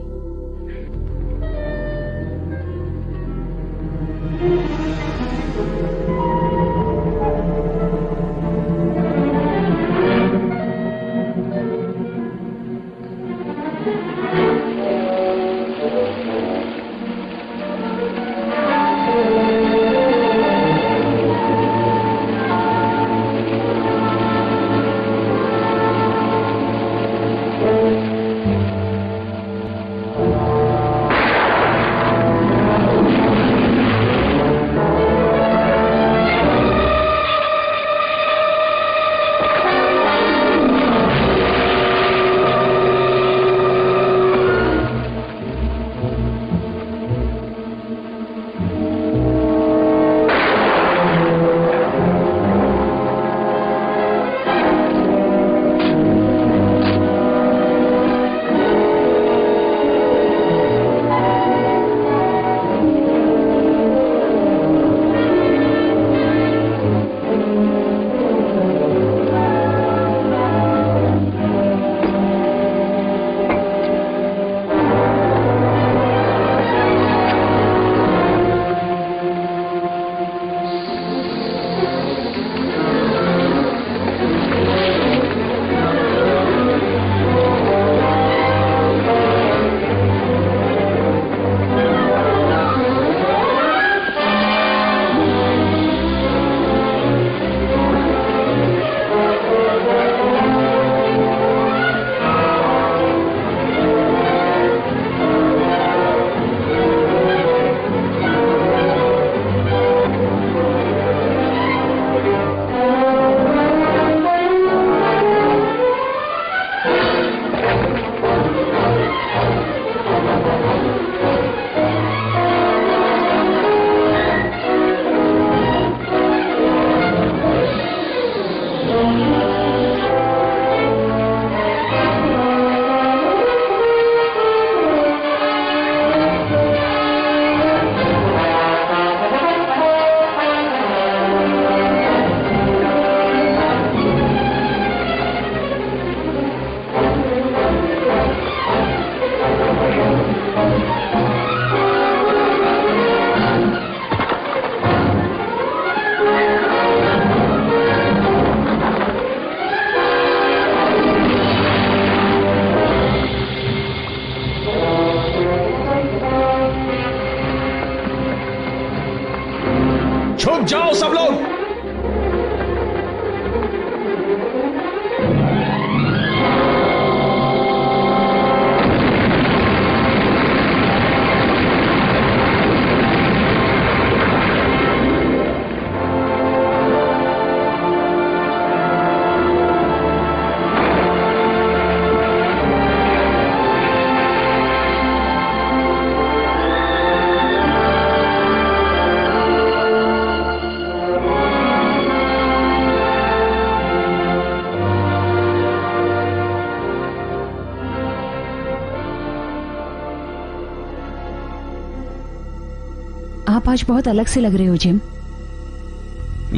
आप आज बहुत अलग से लग रहे हो जिम।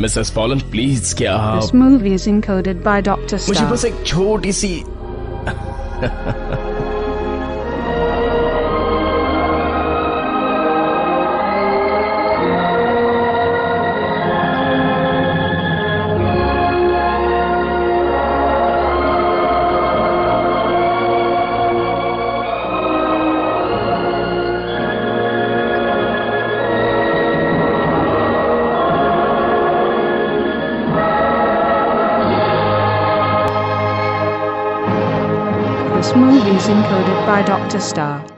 मिसेस फॉलन प्लीज, क्या आप This movie is encoded by Dr. मुझे Star. बस एक छोटी सी This movie is encoded by Dr. Star.